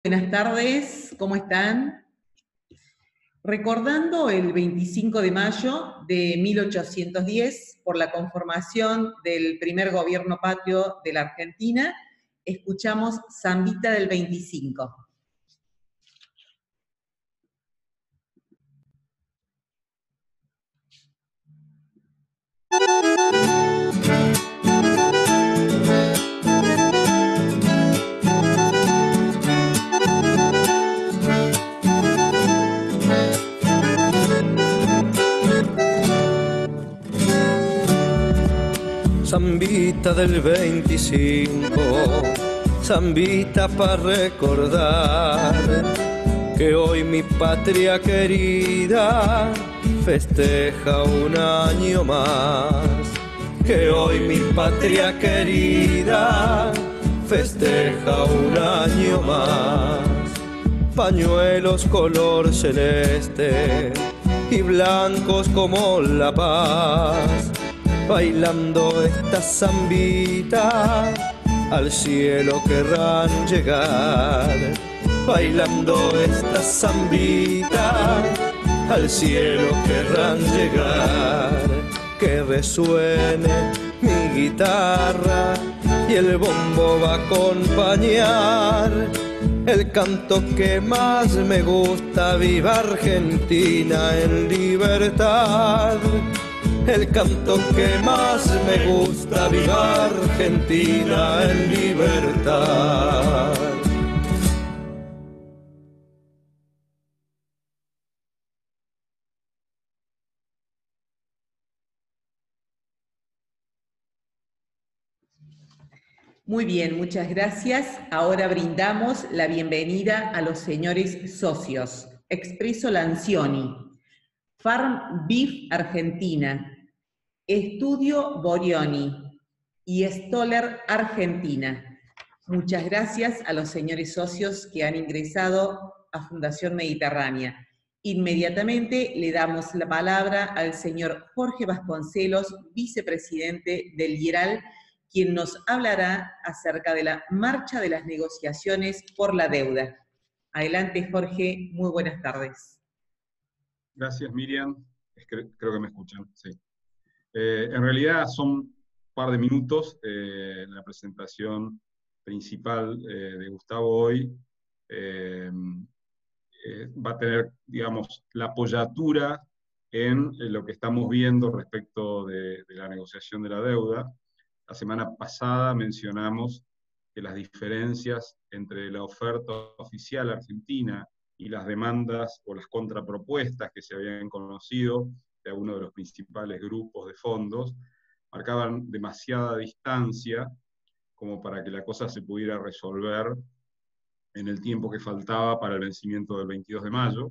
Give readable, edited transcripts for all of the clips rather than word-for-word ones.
Buenas tardes, ¿cómo están? Recordando el 25 de mayo de 1810, por la conformación del primer gobierno patrio de la Argentina, escuchamos Zambita del 25. Zambita del 25, zambita para recordar que hoy mi patria querida festeja un año más. Que hoy mi patria querida festeja un año más. Pañuelos color celeste y blancos como la paz, bailando esta zambita, al cielo querrán llegar. Bailando esta zambita, al cielo querrán llegar. Que resuene mi guitarra y el bombo va a acompañar el canto que más me gusta. Viva Argentina en libertad. El canto que más me gusta, viva Argentina en libertad. Muy bien, muchas gracias. Ahora brindamos la bienvenida a los señores socios. Expreso Lancioni, Farm Beef Argentina, Estudio Borioni y Stoller Argentina. Muchas gracias a los señores socios que han ingresado a Fundación Mediterránea. Inmediatamente le damos la palabra al señor Jorge Vasconcelos, vicepresidente del IERAL, quien nos hablará acerca de la marcha de las negociaciones por la deuda. Adelante, Jorge, muy buenas tardes. Gracias, Miriam. Creo que me escuchan, sí. En realidad son un par de minutos. La presentación principal de Gustavo hoy va a tener, digamos, la apoyatura en lo que estamos viendo respecto de la negociación de la deuda. La semana pasada mencionamos que las diferencias entre la oferta oficial argentina y las demandas o las contrapropuestas que se habían conocido de uno de los principales grupos de fondos marcaban demasiada distancia como para que la cosa se pudiera resolver en el tiempo que faltaba para el vencimiento del 22 de mayo.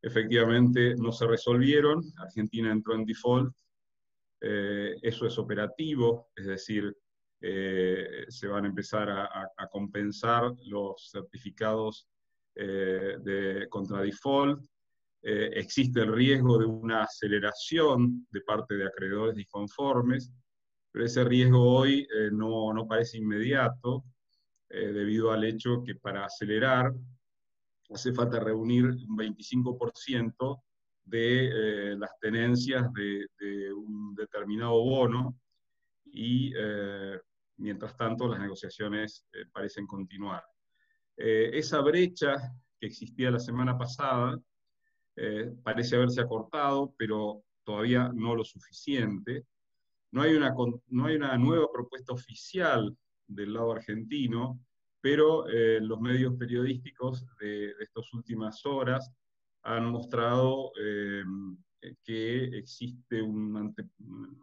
Efectivamente no se resolvieron, Argentina entró en default. Eso es operativo, es decir, se van a empezar a compensar los certificados contra default. Existe el riesgo de una aceleración de parte de acreedores disconformes, pero ese riesgo hoy no parece inmediato, debido al hecho que para acelerar hace falta reunir un 25% de las tenencias de un determinado bono, y mientras tanto las negociaciones parecen continuar. Esa brecha que existía la semana pasada parece haberse acortado, pero todavía no lo suficiente. No hay una nueva propuesta oficial del lado argentino, pero los medios periodísticos de estas últimas horas han mostrado que existe un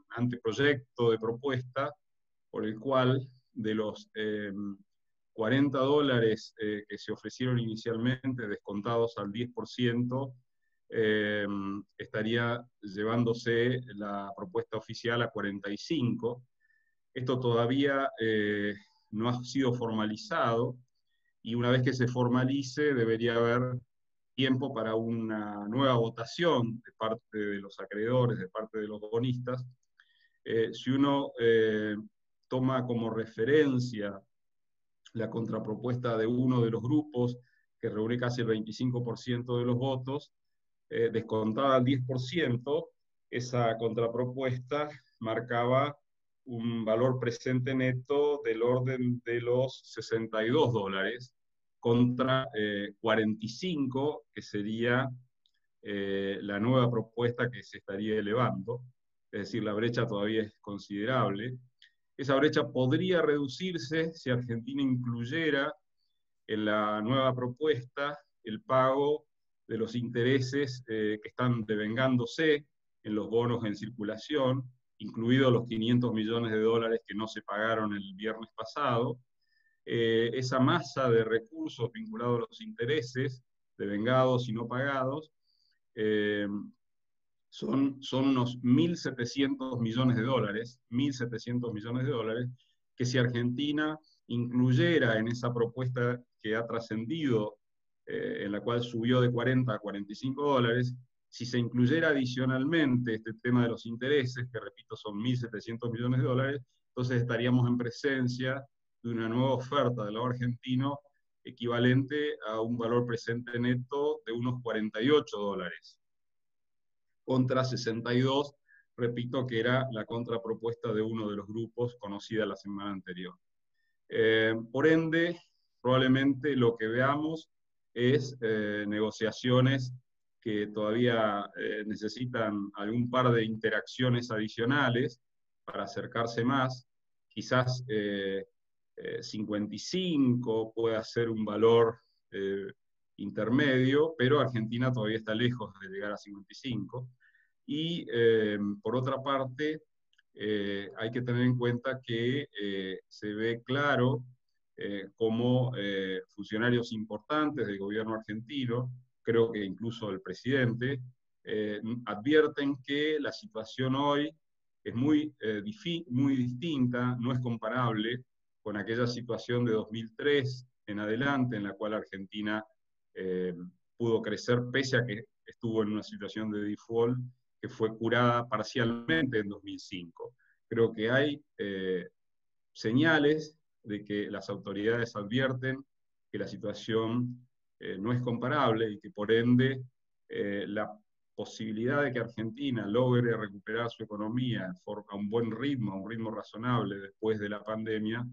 anteproyecto de propuesta por el cual de los $40 que se ofrecieron inicialmente, descontados al 10%, estaría llevándose la propuesta oficial a 45. Esto todavía no ha sido formalizado, y una vez que se formalice debería haber tiempo para una nueva votación de parte de los acreedores, de parte de los bonistas. Si uno toma como referencia la contrapropuesta de uno de los grupos, que reúne casi el 25% de los votos, descontada al 10%, esa contrapropuesta marcaba un valor presente neto del orden de los $62, contra 45, que sería la nueva propuesta que se estaría elevando. Es decir, la brecha todavía es considerable. Esa brecha podría reducirse si Argentina incluyera en la nueva propuesta el pago de los intereses que están devengándose en los bonos en circulación, incluidos los $500 millones que no se pagaron el viernes pasado. Esa masa de recursos vinculados a los intereses devengados y no pagados son unos $1.700 millones, que si Argentina incluyera en esa propuesta que ha trascendido, en la cual subió de 40 a $45, si se incluyera adicionalmente este tema de los intereses, que repito son $1.700 millones, entonces estaríamos en presencia de una nueva oferta del lado argentino equivalente a un valor presente neto de unos $48, contra 62, repito, que era la contrapropuesta de uno de los grupos conocida la semana anterior. Por ende, probablemente lo que veamos es negociaciones que todavía necesitan algún par de interacciones adicionales para acercarse más. Quizás 55 pueda ser un valor intermedio, pero Argentina todavía está lejos de llegar a 55. Y por otra parte, hay que tener en cuenta que se ve claro cómo funcionarios importantes del gobierno argentino, creo que incluso el presidente, advierten que la situación hoy es muy distinta, no es comparable con aquella situación de 2003 en adelante, en la cual Argentina pudo crecer pese a que estuvo en una situación de default que fue curada parcialmente en 2005. Creo que hay señales de que las autoridades advierten que la situación no es comparable y que por ende la posibilidad de que Argentina logre recuperar su economía a un buen ritmo, a un ritmo razonable después de la pandemia,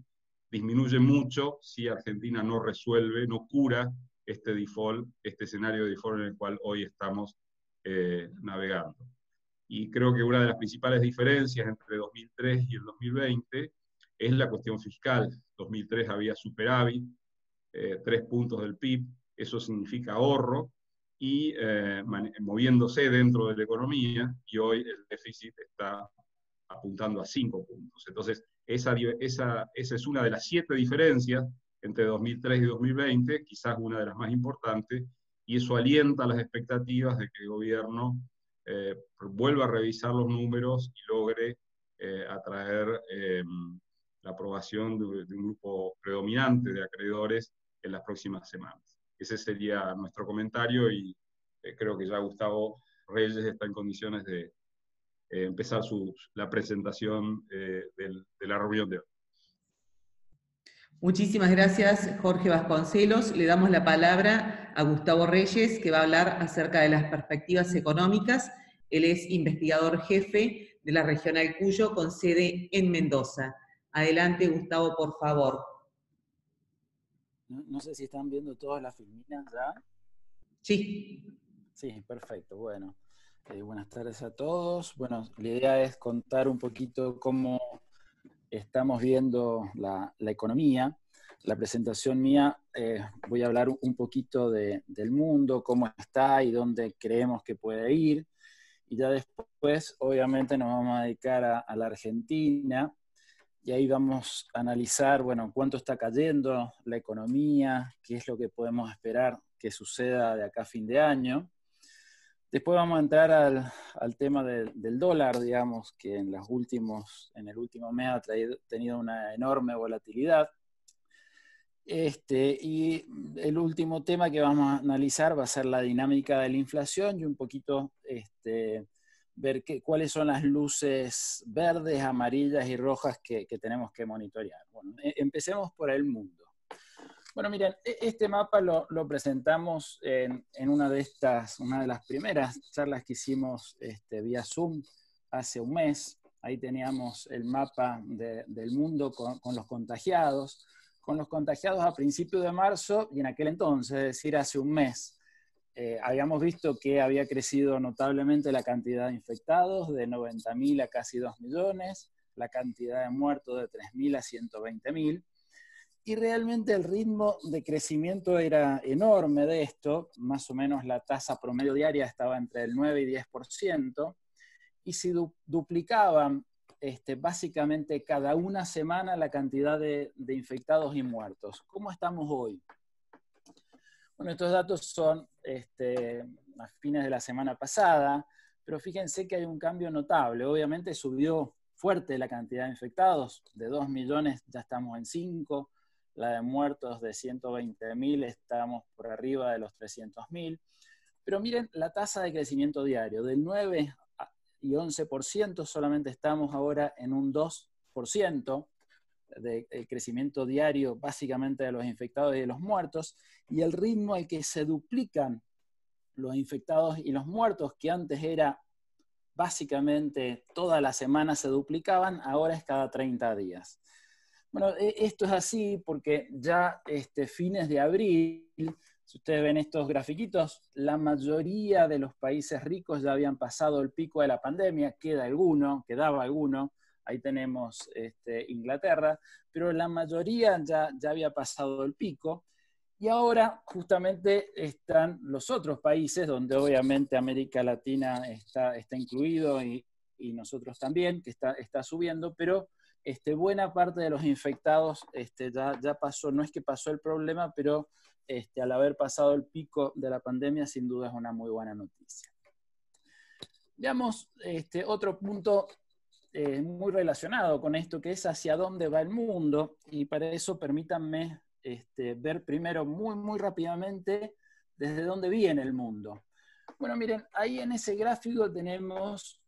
disminuye mucho si Argentina no resuelve, no cura este default, este escenario de default en el cual hoy estamos navegando. Y creo que una de las principales diferencias entre 2003 y el 2020 es la cuestión fiscal. 2003 había superávit, 3 puntos del PIB, eso significa ahorro, y moviéndose dentro de la economía, y hoy el déficit está apuntando a 5 puntos. Entonces, esa es una de las 7 diferencias entre 2003 y 2020, quizás una de las más importantes, y eso alienta las expectativas de que el gobierno vuelva a revisar los números y logre atraer la aprobación de un grupo predominante de acreedores en las próximas semanas. Ese sería nuestro comentario y creo que ya Gustavo Reyes está en condiciones de empezar la presentación de la reunión de hoy. Muchísimas gracias, Jorge Vasconcelos. Le damos la palabra a Gustavo Reyes, que va a hablar acerca de las perspectivas económicas. Él es investigador jefe de la Regional Cuyo, con sede en Mendoza. Adelante, Gustavo, por favor. No sé si están viendo todas las filminas ya. Sí. Sí, perfecto. Bueno, buenas tardes a todos. Bueno, la idea es contar un poquito cómo estamos viendo la economía. La presentación mía, voy a hablar un poquito del mundo, cómo está y dónde creemos que puede ir. Y ya después, obviamente, nos vamos a dedicar a la Argentina. Y ahí vamos a analizar, bueno, cuánto está cayendo la economía, qué es lo que podemos esperar que suceda de acá a fin de año. Después vamos a entrar al tema del dólar, digamos, que en el último mes ha tenido una enorme volatilidad. Y el último tema que vamos a analizar va a ser la dinámica de la inflación y un poquito ver cuáles son las luces verdes, amarillas y rojas que tenemos que monitorear. Bueno, empecemos por el mundo. Bueno, miren, este mapa lo presentamos en una de las primeras charlas que hicimos vía Zoom hace un mes. Ahí teníamos el mapa del mundo con los contagiados. Con los contagiados a principios de marzo y en aquel entonces, es decir, hace un mes. Habíamos visto que había crecido notablemente la cantidad de infectados, de 90.000 a casi 2 millones, la cantidad de muertos de 3.000 a 120.000, y realmente el ritmo de crecimiento era enorme de esto, más o menos la tasa promedio diaria estaba entre el 9 y 10%, y se duplicaban básicamente cada una semana la cantidad de infectados y muertos. ¿Cómo estamos hoy? Bueno, estos datos son a fines de la semana pasada, pero fíjense que hay un cambio notable. Obviamente subió fuerte la cantidad de infectados, de 2 millones ya estamos en 5, la de muertos de 120.000 estamos por arriba de los 300.000, pero miren la tasa de crecimiento diario, del 9 y 11%, solamente estamos ahora en un 2% de crecimiento diario básicamente de los infectados y de los muertos, y el ritmo al que se duplican los infectados y los muertos, que antes era básicamente toda la semana se duplicaban, ahora es cada 30 días. Bueno, esto es así porque ya fines de abril, si ustedes ven estos grafiquitos, la mayoría de los países ricos ya habían pasado el pico de la pandemia, quedaba alguno, ahí tenemos Inglaterra, pero la mayoría ya había pasado el pico, y ahora justamente están los otros países, donde obviamente América Latina está incluido, y nosotros también, que está subiendo, pero buena parte de los infectados ya pasó, no es que pasó el problema, pero al haber pasado el pico de la pandemia, sin duda es una muy buena noticia. Veamos otro punto muy relacionado con esto, que es hacia dónde va el mundo, y para eso permítanme ver primero muy rápidamente desde dónde viene el mundo. Bueno, miren, ahí en ese gráfico tenemos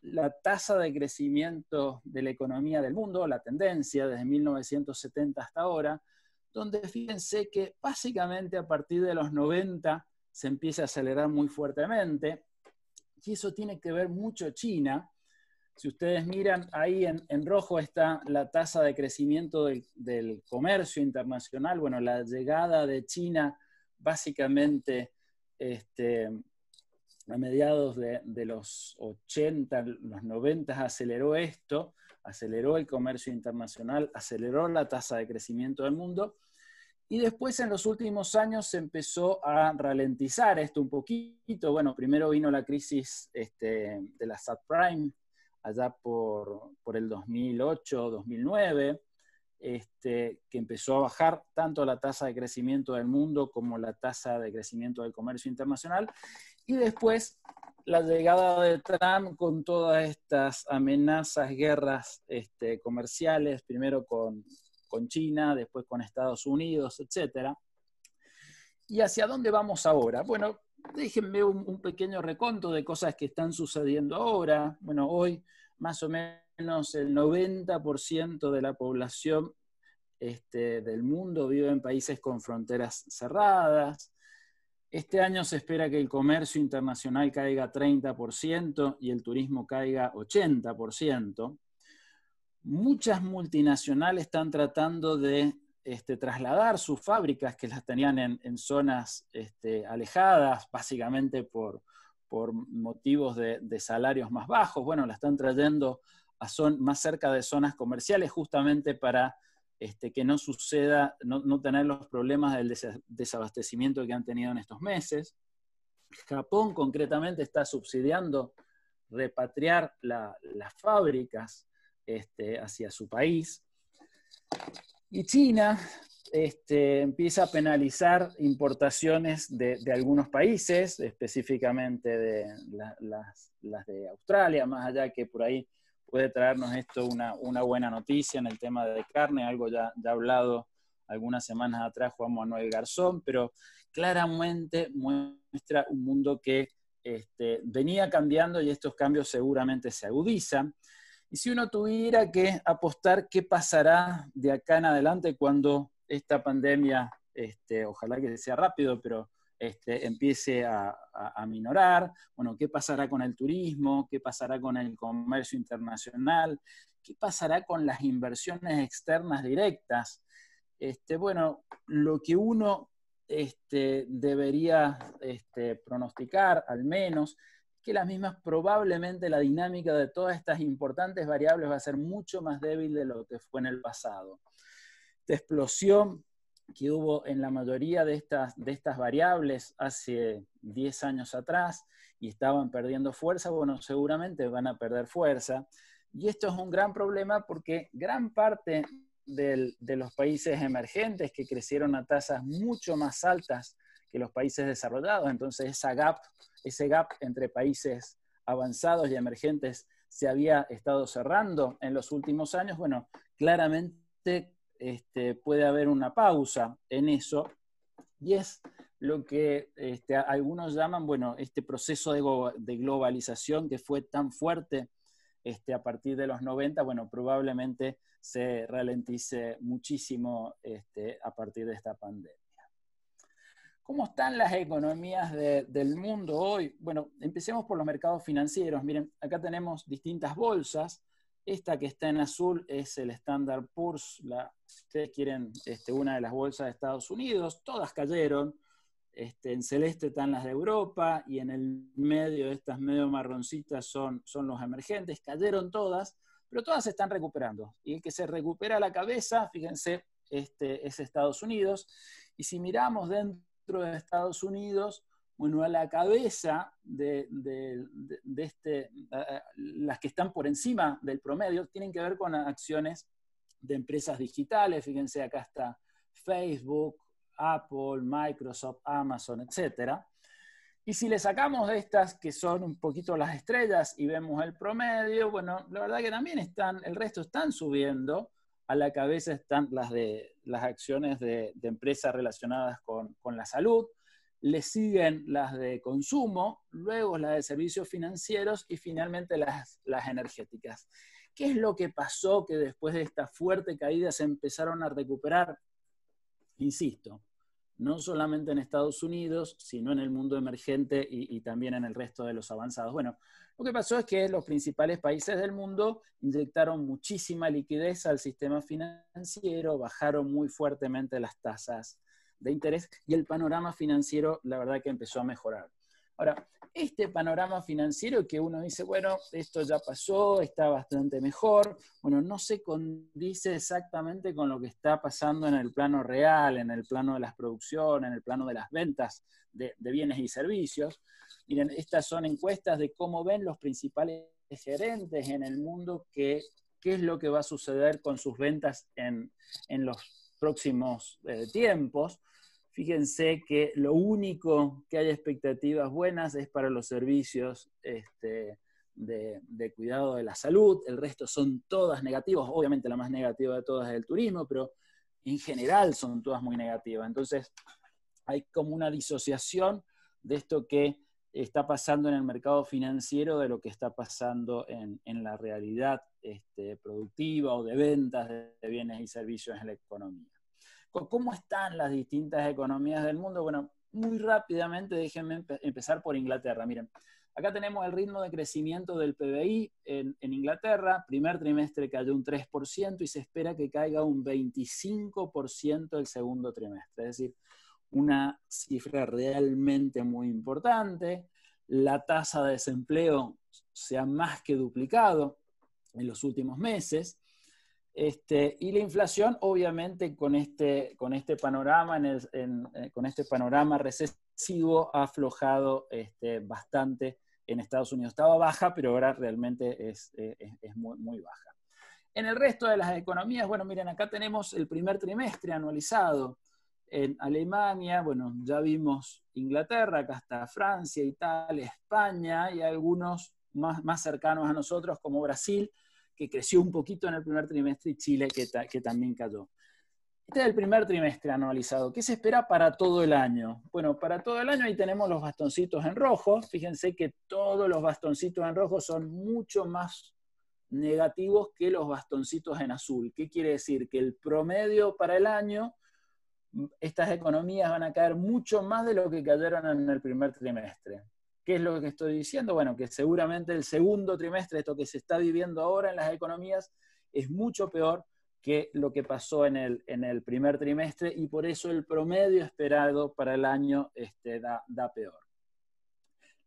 la tasa de crecimiento de la economía del mundo, la tendencia desde 1970 hasta ahora, donde fíjense que básicamente a partir de los 90 se empieza a acelerar muy fuertemente, y eso tiene que ver mucho China. Si ustedes miran, ahí en rojo está la tasa de crecimiento del comercio internacional. Bueno, la llegada de China básicamente a mediados de los 80, los 90 aceleró esto, aceleró el comercio internacional, aceleró la tasa de crecimiento del mundo, y después en los últimos años se empezó a ralentizar esto un poquito. Bueno, primero vino la crisis de la subprime, allá por el 2008-2009, que empezó a bajar tanto la tasa de crecimiento del mundo como la tasa de crecimiento del comercio internacional, y después la llegada de Trump con todas estas amenazas, guerras comerciales, primero con China, después con Estados Unidos, etc. ¿Y hacia dónde vamos ahora? Bueno, déjenme un pequeño reconto de cosas que están sucediendo ahora. Bueno, hoy más o menos el 90% de la población del mundo vive en países con fronteras cerradas. Este año se espera que el comercio internacional caiga 30% y el turismo caiga 80%. Muchas multinacionales están tratando de trasladar sus fábricas que las tenían en zonas alejadas, básicamente por motivos de salarios más bajos. Bueno, la están trayendo más cerca de zonas comerciales, justamente para que no suceda, no tener los problemas del desabastecimiento que han tenido en estos meses. Japón concretamente está subsidiando repatriar las fábricas hacia su país. Y China empieza a penalizar importaciones de algunos países, específicamente de las de Australia, más allá que por ahí puede traernos esto una buena noticia en el tema de carne, algo ya hablado algunas semanas atrás Juan Manuel Garzón, pero claramente muestra un mundo que venía cambiando, y estos cambios seguramente se agudizan. Y si uno tuviera que apostar qué pasará de acá en adelante cuando esta pandemia, ojalá que sea rápido, pero empiece a minorar. Bueno, ¿qué pasará con el turismo? ¿Qué pasará con el comercio internacional? ¿Qué pasará con las inversiones externas directas? Bueno, lo que uno debería pronosticar, al menos, que las mismas, probablemente la dinámica de todas estas importantes variables va a ser mucho más débil de lo que fue en el pasado. Esta explosión que hubo en la mayoría de estas variables hace 10 años atrás y estaban perdiendo fuerza, bueno, seguramente van a perder fuerza. Y esto es un gran problema porque gran parte de los países emergentes que crecieron a tasas mucho más altas que los países desarrollados, entonces ese gap entre países avanzados y emergentes se había estado cerrando en los últimos años. Bueno, claramente puede haber una pausa en eso, y es lo que algunos llaman, bueno, este proceso de globalización que fue tan fuerte a partir de los 90, bueno, probablemente se ralentice muchísimo a partir de esta pandemia. ¿Cómo están las economías del mundo hoy? Bueno, empecemos por los mercados financieros. Miren, acá tenemos distintas bolsas. Esta que está en azul es el Standard Poor's, si ustedes quieren, una de las bolsas de Estados Unidos. Todas cayeron. En celeste están las de Europa y en el medio, estas medio marroncitas son los emergentes. Cayeron todas, pero todas se están recuperando. Y el que se recupera la cabeza, fíjense, es Estados Unidos. Y si miramos dentro de Estados Unidos, bueno, a la cabeza las que están por encima del promedio tienen que ver con acciones de empresas digitales. Fíjense, acá está Facebook, Apple, Microsoft, Amazon, etc. Y si le sacamos de estas que son un poquito las estrellas y vemos el promedio, bueno, la verdad que también el resto están subiendo. A la cabeza están las acciones de empresas relacionadas con la salud, le siguen las de consumo, luego las de servicios financieros y finalmente las energéticas. ¿Qué es lo que pasó que después de esta fuerte caída se empezaron a recuperar? Insisto, no solamente en Estados Unidos, sino en el mundo emergente y también en el resto de los avanzados. Bueno, lo que pasó es que los principales países del mundo inyectaron muchísima liquidez al sistema financiero, bajaron muy fuertemente las tasas de interés y el panorama financiero, la verdad que empezó a mejorar. Ahora, este panorama financiero que uno dice, bueno, esto ya pasó, está bastante mejor, bueno, no se condice exactamente con lo que está pasando en el plano real, en el plano de las producciones, en el plano de las ventas de bienes y servicios. Miren, estas son encuestas de cómo ven los principales gerentes en el mundo, qué es lo que va a suceder con sus ventas en los próximos tiempos. Fíjense que lo único que hay expectativas buenas es para los servicios de cuidado de la salud. El resto son todas negativas. Obviamente la más negativa de todas es el turismo, pero en general son todas muy negativas. Entonces hay como una disociación de esto que está pasando en el mercado financiero de lo que está pasando en la realidad productiva o de ventas de bienes y servicios en la economía. ¿Cómo están las distintas economías del mundo? Bueno, muy rápidamente déjenme empezar por Inglaterra. Miren, acá tenemos el ritmo de crecimiento del PBI en Inglaterra. Primer trimestre cayó un 3% y se espera que caiga un 25% el segundo trimestre. Es decir, una cifra realmente muy importante. La tasa de desempleo se ha más que duplicado en los últimos meses. Y la inflación, obviamente, con este panorama, con este panorama recesivo, ha aflojado bastante en Estados Unidos. Estaba baja, pero ahora realmente es muy, muy baja. En el resto de las economías, bueno, miren, acá tenemos el primer trimestre anualizado. En Alemania, bueno, ya vimos Inglaterra, acá está Francia, Italia, España y algunos más cercanos a nosotros como Brasil, que creció un poquito en el primer trimestre, y Chile, que también cayó. Este es el primer trimestre anualizado. ¿Qué se espera para todo el año? Bueno, para todo el año ahí tenemos los bastoncitos en rojo. Fíjense que todos los bastoncitos en rojo son mucho más negativos que los bastoncitos en azul. ¿Qué quiere decir? Que el promedio para el año estas economías van a caer mucho más de lo que cayeron en el primer trimestre. ¿Qué es lo que estoy diciendo? Bueno, que seguramente el segundo trimestre, esto que se está viviendo ahora en las economías, es mucho peor que lo que pasó en el primer trimestre, y por eso el promedio esperado para el año da peor.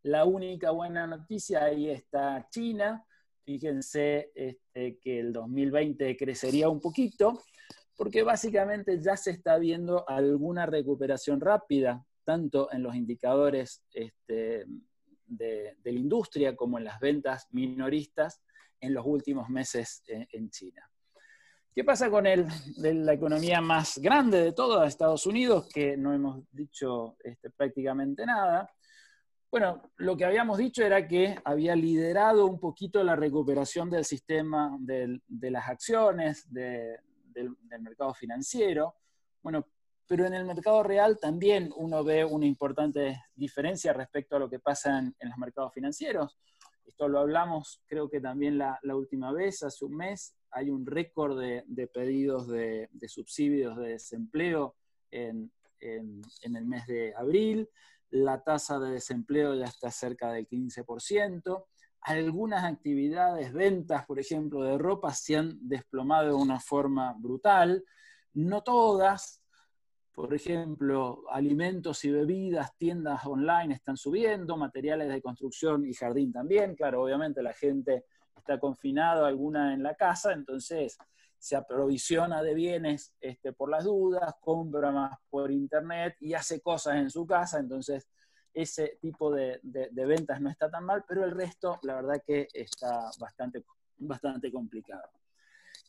La única buena noticia, ahí está China. Fíjense que el 2020 crecería un poquito, porque básicamente ya se está viendo alguna recuperación rápida, tanto en los indicadores de la industria como en las ventas minoristas en los últimos meses en China. ¿Qué pasa con la economía más grande de todas, Estados Unidos, que no hemos dicho prácticamente nada? Bueno, lo que habíamos dicho era que había liderado un poquito la recuperación del sistema de las acciones, del mercado financiero. Bueno, pero en el mercado real también uno ve una importante diferencia respecto a lo que pasa en los mercados financieros. Esto lo hablamos, creo que también la última vez, hace un mes. Hay un récord de pedidos de subsidios de desempleo en el mes de abril. La tasa de desempleo ya está cerca del 15%. Algunas actividades, ventas, por ejemplo, de ropa, se han desplomado de una forma brutal. No todas. Por ejemplo, alimentos y bebidas, tiendas online están subiendo, materiales de construcción y jardín también. Claro, obviamente la gente está confinada, alguna en la casa, entonces se aprovisiona de bienes por las dudas, compra más por internet y hace cosas en su casa, entonces ese tipo de ventas no está tan mal, pero el resto, la verdad que está bastante complicado.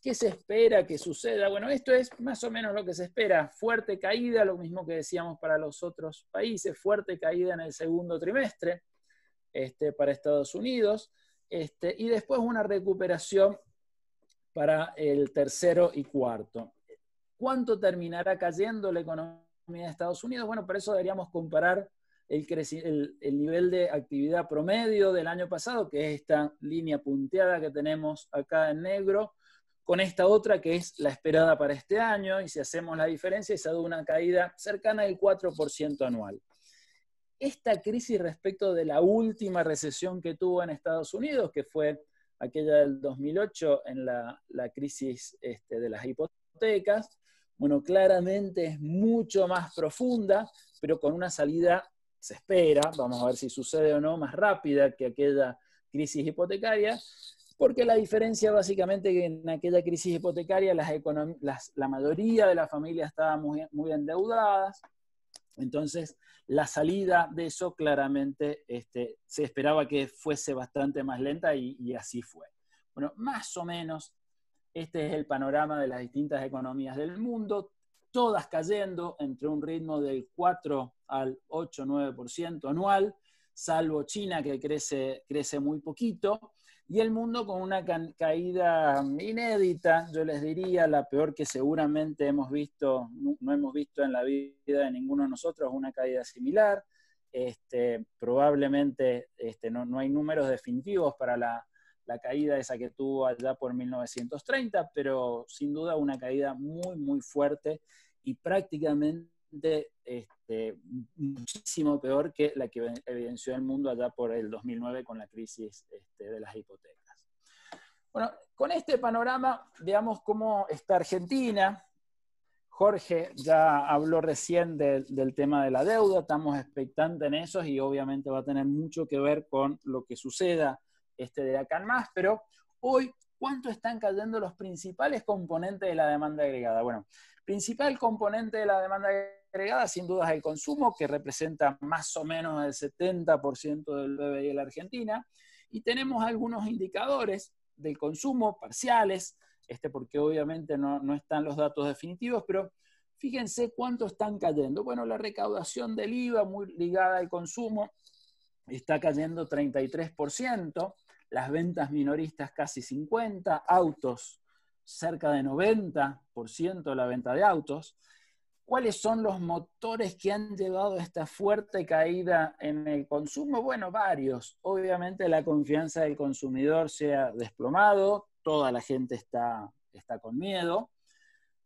¿Qué se espera que suceda? Bueno, esto es más o menos lo que se espera. Fuerte caída, lo mismo que decíamos para los otros países, fuerte caída en el segundo trimestre para Estados Unidos, y después una recuperación para el tercero y cuarto. ¿Cuánto terminará cayendo la economía de Estados Unidos? Bueno, para eso deberíamos comparar el nivel de actividad promedio del año pasado, que es esta línea punteada que tenemos acá en negro, con esta otra que es la esperada para este año, y si hacemos la diferencia, se da una caída cercana al 4% anual. Esta crisis respecto de la última recesión que tuvo en Estados Unidos, que fue aquella del 2008, en la crisis de las hipotecas, bueno, claramente es mucho más profunda, pero con una salida, se espera, vamos a ver si sucede o no, más rápida que aquella crisis hipotecaria, porque la diferencia básicamente que en aquella crisis hipotecaria la mayoría de las familias estaban muy endeudadas, entonces la salida de eso claramente se esperaba que fuese bastante más lenta y así fue. Bueno, más o menos este es el panorama de las distintas economías del mundo, todas cayendo entre un ritmo del 4 al 8-9% anual, salvo China que crece muy poquito, y el mundo con una caída inédita, yo les diría, la peor que seguramente no hemos visto en la vida de ninguno de nosotros, una caída similar. Probablemente no hay números definitivos para la caída esa que tuvo allá por 1930, pero sin duda una caída muy, muy fuerte y prácticamente muchísimo peor que la que evidenció el mundo allá por el 2009 con la crisis de las hipotecas. Bueno, con este panorama veamos cómo está Argentina. Jorge ya habló recién del tema de la deuda, estamos expectantes en eso y obviamente va a tener mucho que ver con lo que suceda de acá en más, pero hoy, ¿cuánto están cayendo los principales componentes de la demanda agregada? Bueno, principal componente de la demanda agregada sin duda es el consumo, que representa más o menos el 70% del PBI de la Argentina, y tenemos algunos indicadores del consumo parciales, porque obviamente no están los datos definitivos, pero fíjense cuánto están cayendo. Bueno, la recaudación del IVA, muy ligada al consumo, está cayendo 33%, las ventas minoristas casi 50%, autos cerca de 90% de la venta de autos. ¿Cuáles son los motores que han llevado a esta fuerte caída en el consumo? Bueno, varios. Obviamente la confianza del consumidor se ha desplomado, toda la gente está con miedo.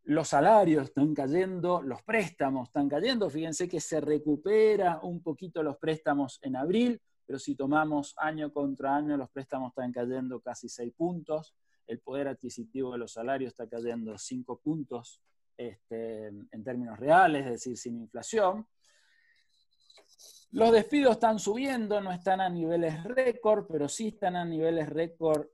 Los salarios están cayendo, los préstamos están cayendo. Fíjense que se recupera un poquito los préstamos en abril, pero si tomamos año contra año, los préstamos están cayendo casi 6 puntos. El poder adquisitivo de los salarios está cayendo 5 puntos en términos reales, es decir, sin inflación. Los despidos están subiendo, no están a niveles récord, pero sí están a niveles récord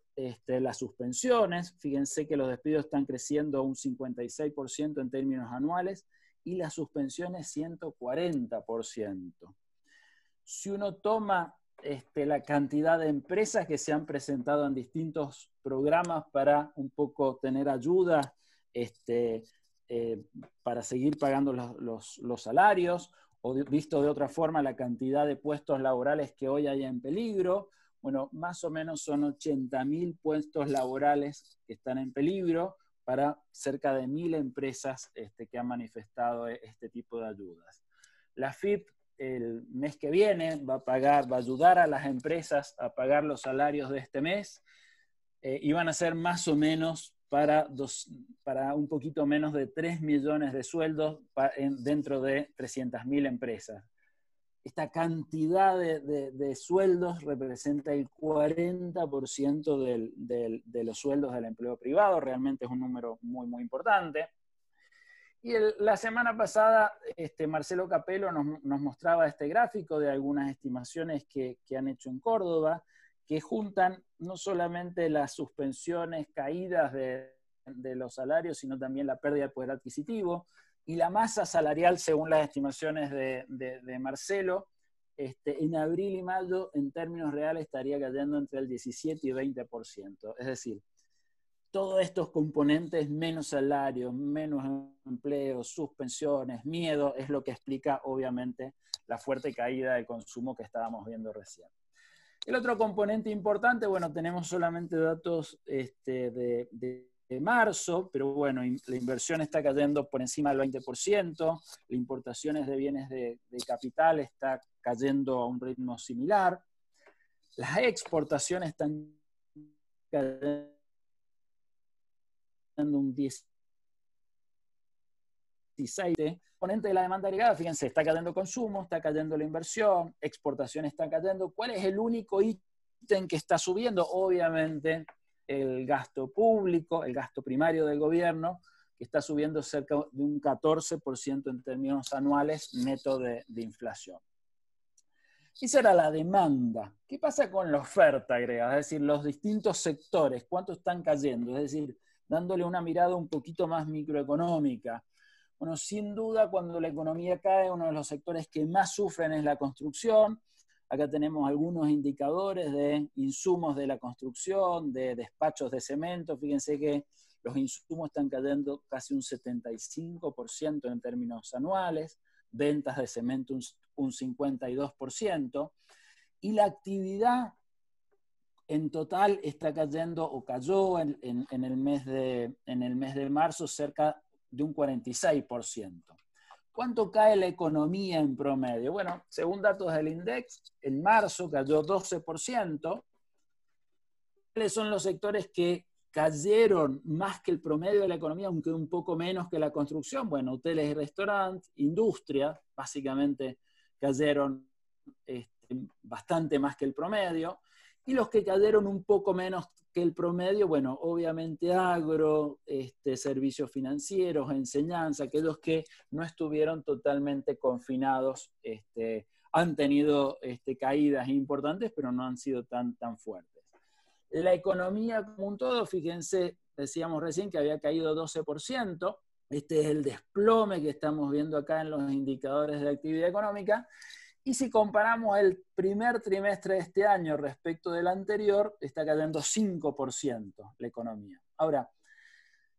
las suspensiones. Fíjense que los despidos están creciendo un 56% en términos anuales y las suspensiones 140%. Si uno toma la cantidad de empresas que se han presentado en distintos programas para un poco tener ayuda para seguir pagando los salarios, o visto de otra forma la cantidad de puestos laborales que hoy hay en peligro, bueno, más o menos son 80.000 puestos laborales que están en peligro para cerca de 1.000 empresas que han manifestado este tipo de ayudas. La AFIP el mes que viene va a ayudar a las empresas a pagar los salarios de este mes y van a ser más o menos para un poquito menos de 3 millones de sueldos dentro de 300.000 empresas. Esta cantidad de sueldos representa el 40% de los sueldos del empleo privado, realmente es un número muy, muy importante. Y la semana pasada Marcelo Capello nos mostraba este gráfico de algunas estimaciones que han hecho en Córdoba, que juntan no solamente las suspensiones, caídas de los salarios, sino también la pérdida de poder adquisitivo, y la masa salarial, según las estimaciones de Marcelo, en abril y mayo, en términos reales, estaría cayendo entre el 17 y 20%. Es decir, todos estos componentes, menos salarios, menos empleos, suspensiones, miedo, es lo que explica, obviamente, la fuerte caída del consumo que estábamos viendo recién. El otro componente importante, bueno, tenemos solamente datos de marzo, pero bueno, la inversión está cayendo por encima del 20%, las importaciones de bienes de capital está cayendo a un ritmo similar, las exportaciones están cayendo un 16%. El componente de la demanda agregada, fíjense, está cayendo consumo, está cayendo la inversión, exportación está cayendo. ¿Cuál es el único ítem que está subiendo? Obviamente el gasto público, el gasto primario del gobierno, que está subiendo cerca de un 14% en términos anuales neto de inflación. Esa era la demanda. ¿Qué pasa con la oferta agregada? Es decir, los distintos sectores, ¿cuánto están cayendo? Es decir, dándole una mirada un poquito más microeconómica. Bueno, sin duda, cuando la economía cae, uno de los sectores que más sufren es la construcción. Acá tenemos algunos indicadores de insumos de la construcción, de despachos de cemento. Fíjense que los insumos están cayendo casi un 75% en términos anuales, ventas de cemento un 52%, y la actividad en total está cayendo, o cayó en el mes de marzo cerca de un 46%. ¿Cuánto cae la economía en promedio? Bueno, según datos del INDEX, en marzo cayó 12%. ¿Cuáles son los sectores que cayeron más que el promedio de la economía, aunque un poco menos que la construcción? Bueno, hoteles y restaurantes, industria, básicamente cayeron bastante más que el promedio. Y los que cayeron un poco menos que el promedio, bueno, obviamente agro, servicios financieros, enseñanza, aquellos que no estuvieron totalmente confinados, han tenido caídas importantes, pero no han sido tan fuertes. La economía como un todo, fíjense, decíamos recién que había caído 12%, este es el desplome que estamos viendo acá en los indicadores de actividad económica. Y si comparamos el primer trimestre de este año respecto del anterior, está cayendo 5% la economía. Ahora,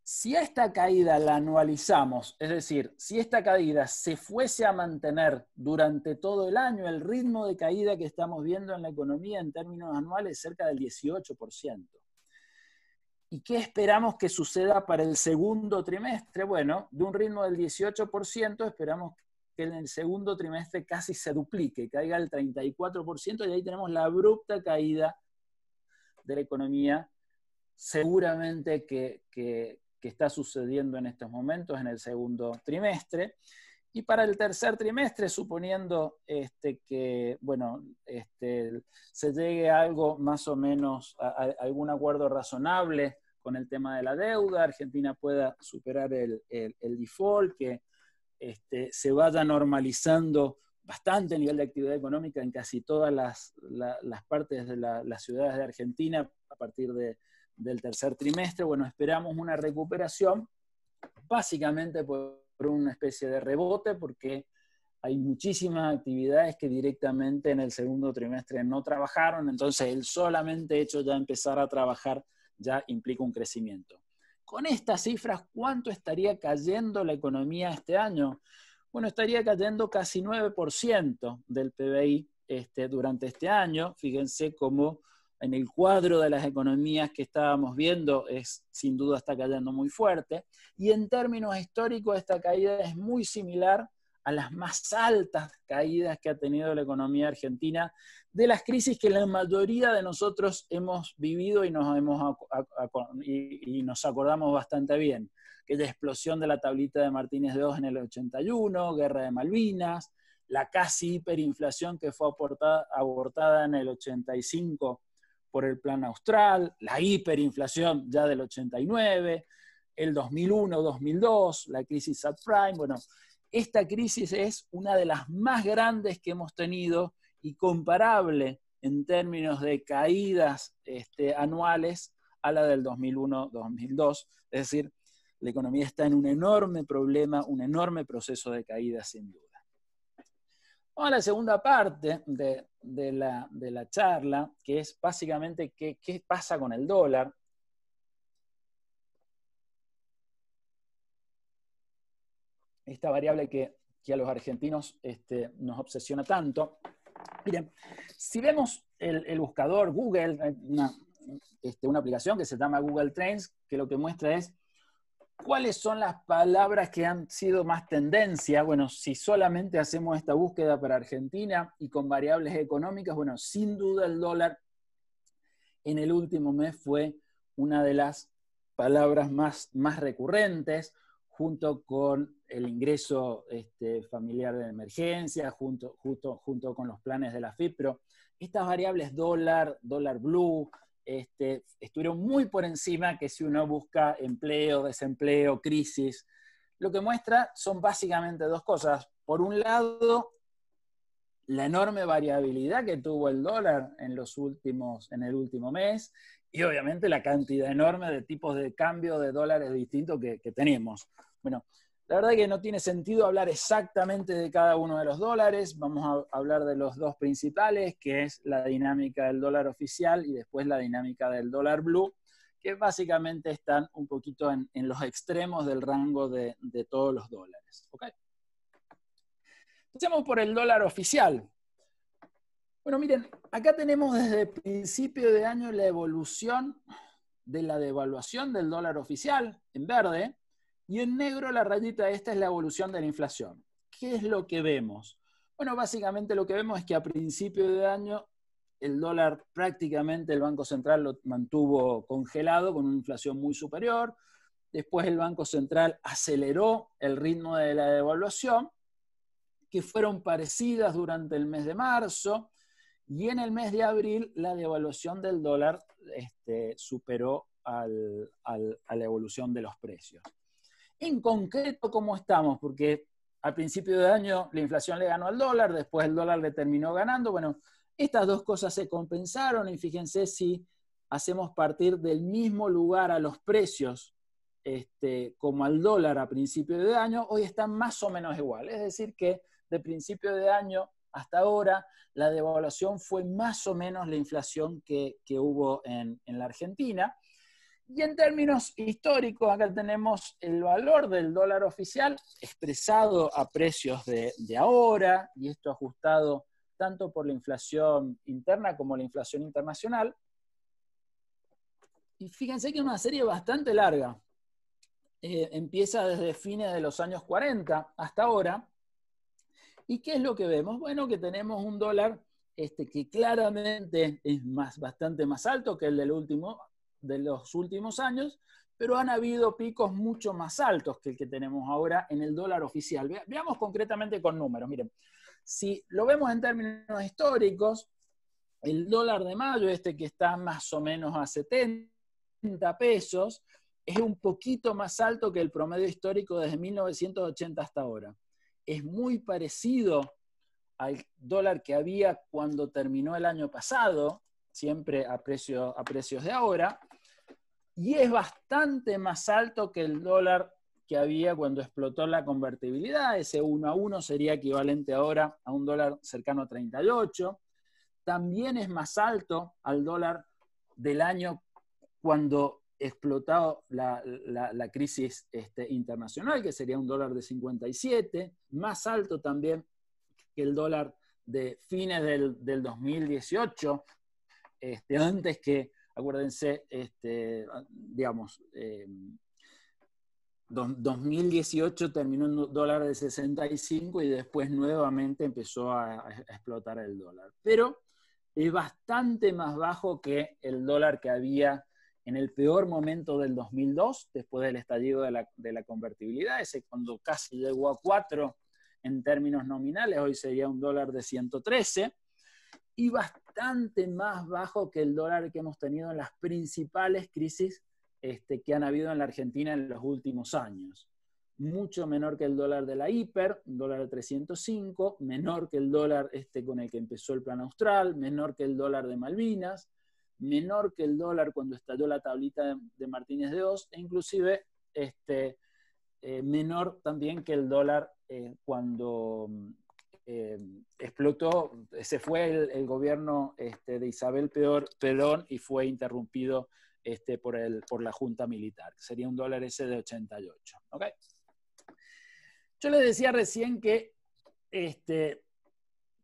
si a esta caída la anualizamos, es decir, si esta caída se fuese a mantener durante todo el año, el ritmo de caída que estamos viendo en la economía en términos anuales es cerca del 18%. ¿Y qué esperamos que suceda para el segundo trimestre? Bueno, de un ritmo del 18% esperamos que en el segundo trimestre casi se duplique, caiga el 34%, y ahí tenemos la abrupta caída de la economía, seguramente que que está sucediendo en estos momentos en el segundo trimestre. Y para el tercer trimestre, suponiendo que bueno, se llegue a algo más o menos, a algún acuerdo razonable con el tema de la deuda, Argentina pueda superar el default, que se vaya normalizando bastante el nivel de actividad económica en casi todas las partes de las ciudades de Argentina a partir del tercer trimestre. Bueno, esperamos una recuperación básicamente por una especie de rebote, porque hay muchísimas actividades que directamente en el segundo trimestre no trabajaron, entonces el solamente hecho de empezar a trabajar ya implica un crecimiento. Con estas cifras, ¿cuánto estaría cayendo la economía este año? Bueno, estaría cayendo casi 9% del PBI durante este año. Fíjense cómo en el cuadro de las economías que estábamos viendo sin duda está cayendo muy fuerte. Y en términos históricos esta caída es muy similar a las más altas caídas que ha tenido la economía argentina, de las crisis que la mayoría de nosotros hemos vivido y nos acordamos bastante bien. Aquella explosión de la tablita de Martínez de Hoz en el 81, Guerra de Malvinas, la casi hiperinflación que fue abortada en el 85 por el Plan Austral, la hiperinflación ya del 89, el 2001-2002, la crisis subprime. Bueno, esta crisis es una de las más grandes que hemos tenido y comparable en términos de caídas anuales a la del 2001-2002. Es decir, la economía está en un enorme problema, un enorme proceso de caída sin duda. Vamos a la segunda parte de la charla, que es básicamente qué pasa con el dólar. Esta variable que a los argentinos nos obsesiona tanto. Miren, si vemos el buscador Google, una aplicación que se llama Google Trends, que lo que muestra es cuáles son las palabras que han sido más tendencia. Bueno, si solamente hacemos esta búsqueda para Argentina y con variables económicas, bueno, sin duda el dólar en el último mes fue una de las palabras más recurrentes, junto con el ingreso familiar de emergencia, junto con los planes de la FIP, pero estas variables dólar blue, estuvieron muy por encima que si uno busca empleo, desempleo, crisis. Lo que muestra son básicamente dos cosas. Por un lado, la enorme variabilidad que tuvo el dólar en el último mes, y obviamente la cantidad enorme de tipos de cambio de dólares distintos que tenemos. Bueno, la verdad que no tiene sentido hablar exactamente de cada uno de los dólares. Vamos a hablar de los dos principales, que es la dinámica del dólar oficial y después la dinámica del dólar blue, que básicamente están un poquito en los extremos del rango de todos los dólares. ¿Okay? Empecemos por el dólar oficial. Bueno, miren, acá tenemos desde el principio de año la evolución de la devaluación del dólar oficial, en verde, y en negro la rayita esta es la evolución de la inflación. ¿Qué es lo que vemos? Bueno, básicamente lo que vemos es que a principio de año el dólar prácticamente el Banco Central lo mantuvo congelado con una inflación muy superior. Después el Banco Central aceleró el ritmo de la devaluación, que fueron parecidas durante el mes de marzo, y en el mes de abril la devaluación del dólar superó a la evolución de los precios. En concreto, ¿cómo estamos? Porque al principio de año la inflación le ganó al dólar, después el dólar le terminó ganando. Bueno, estas dos cosas se compensaron y fíjense si hacemos partir del mismo lugar a los precios como al dólar a principio de año, hoy están más o menos igual. Es decir que de principio de año hasta ahora la devaluación fue más o menos la inflación que hubo en la Argentina. Y en términos históricos, acá tenemos el valor del dólar oficial expresado a precios de ahora, y esto ajustado tanto por la inflación interna como la inflación internacional. Y fíjense que es una serie bastante larga. Empieza desde fines de los años 40 hasta ahora. ¿Y qué es lo que vemos? Bueno, que tenemos un dólar que claramente es bastante más alto que el de los últimos años, pero han habido picos mucho más altos que el que tenemos ahora en el dólar oficial. Veamos concretamente con números. Miren, si lo vemos en términos históricos, el dólar de mayo, que está más o menos a 70 pesos, es un poquito más alto que el promedio histórico desde 1980 hasta ahora. Es muy parecido al dólar que había cuando terminó el año pasado, siempre a precios de ahora, y es bastante más alto que el dólar que había cuando explotó la convertibilidad. Ese 1 a 1 sería equivalente ahora a un dólar cercano a 38. También es más alto al dólar del año cuando explotó la crisis internacional, que sería un dólar de 57, más alto también que el dólar de fines del 2018, antes que, acuérdense, 2018 terminó en dólar de 65 y después nuevamente empezó a explotar el dólar. Pero es bastante más bajo que el dólar que había en el peor momento del 2002, después del estallido de la convertibilidad, ese cuando casi llegó a 4 en términos nominales, hoy sería un dólar de 113, y bastante más bajo que el dólar que hemos tenido en las principales crisis que han habido en la Argentina en los últimos años. Mucho menor que el dólar de la hiper, un dólar de 305, menor que el dólar con el que empezó el Plan Austral, menor que el dólar de Malvinas, menor que el dólar cuando estalló la tablita de Martínez de Oz, e inclusive menor también que el dólar cuando explotó, se fue el gobierno de Isabel Perón y fue interrumpido por la Junta Militar, que sería un dólar ese de 88. ¿Okay? Yo les decía recién que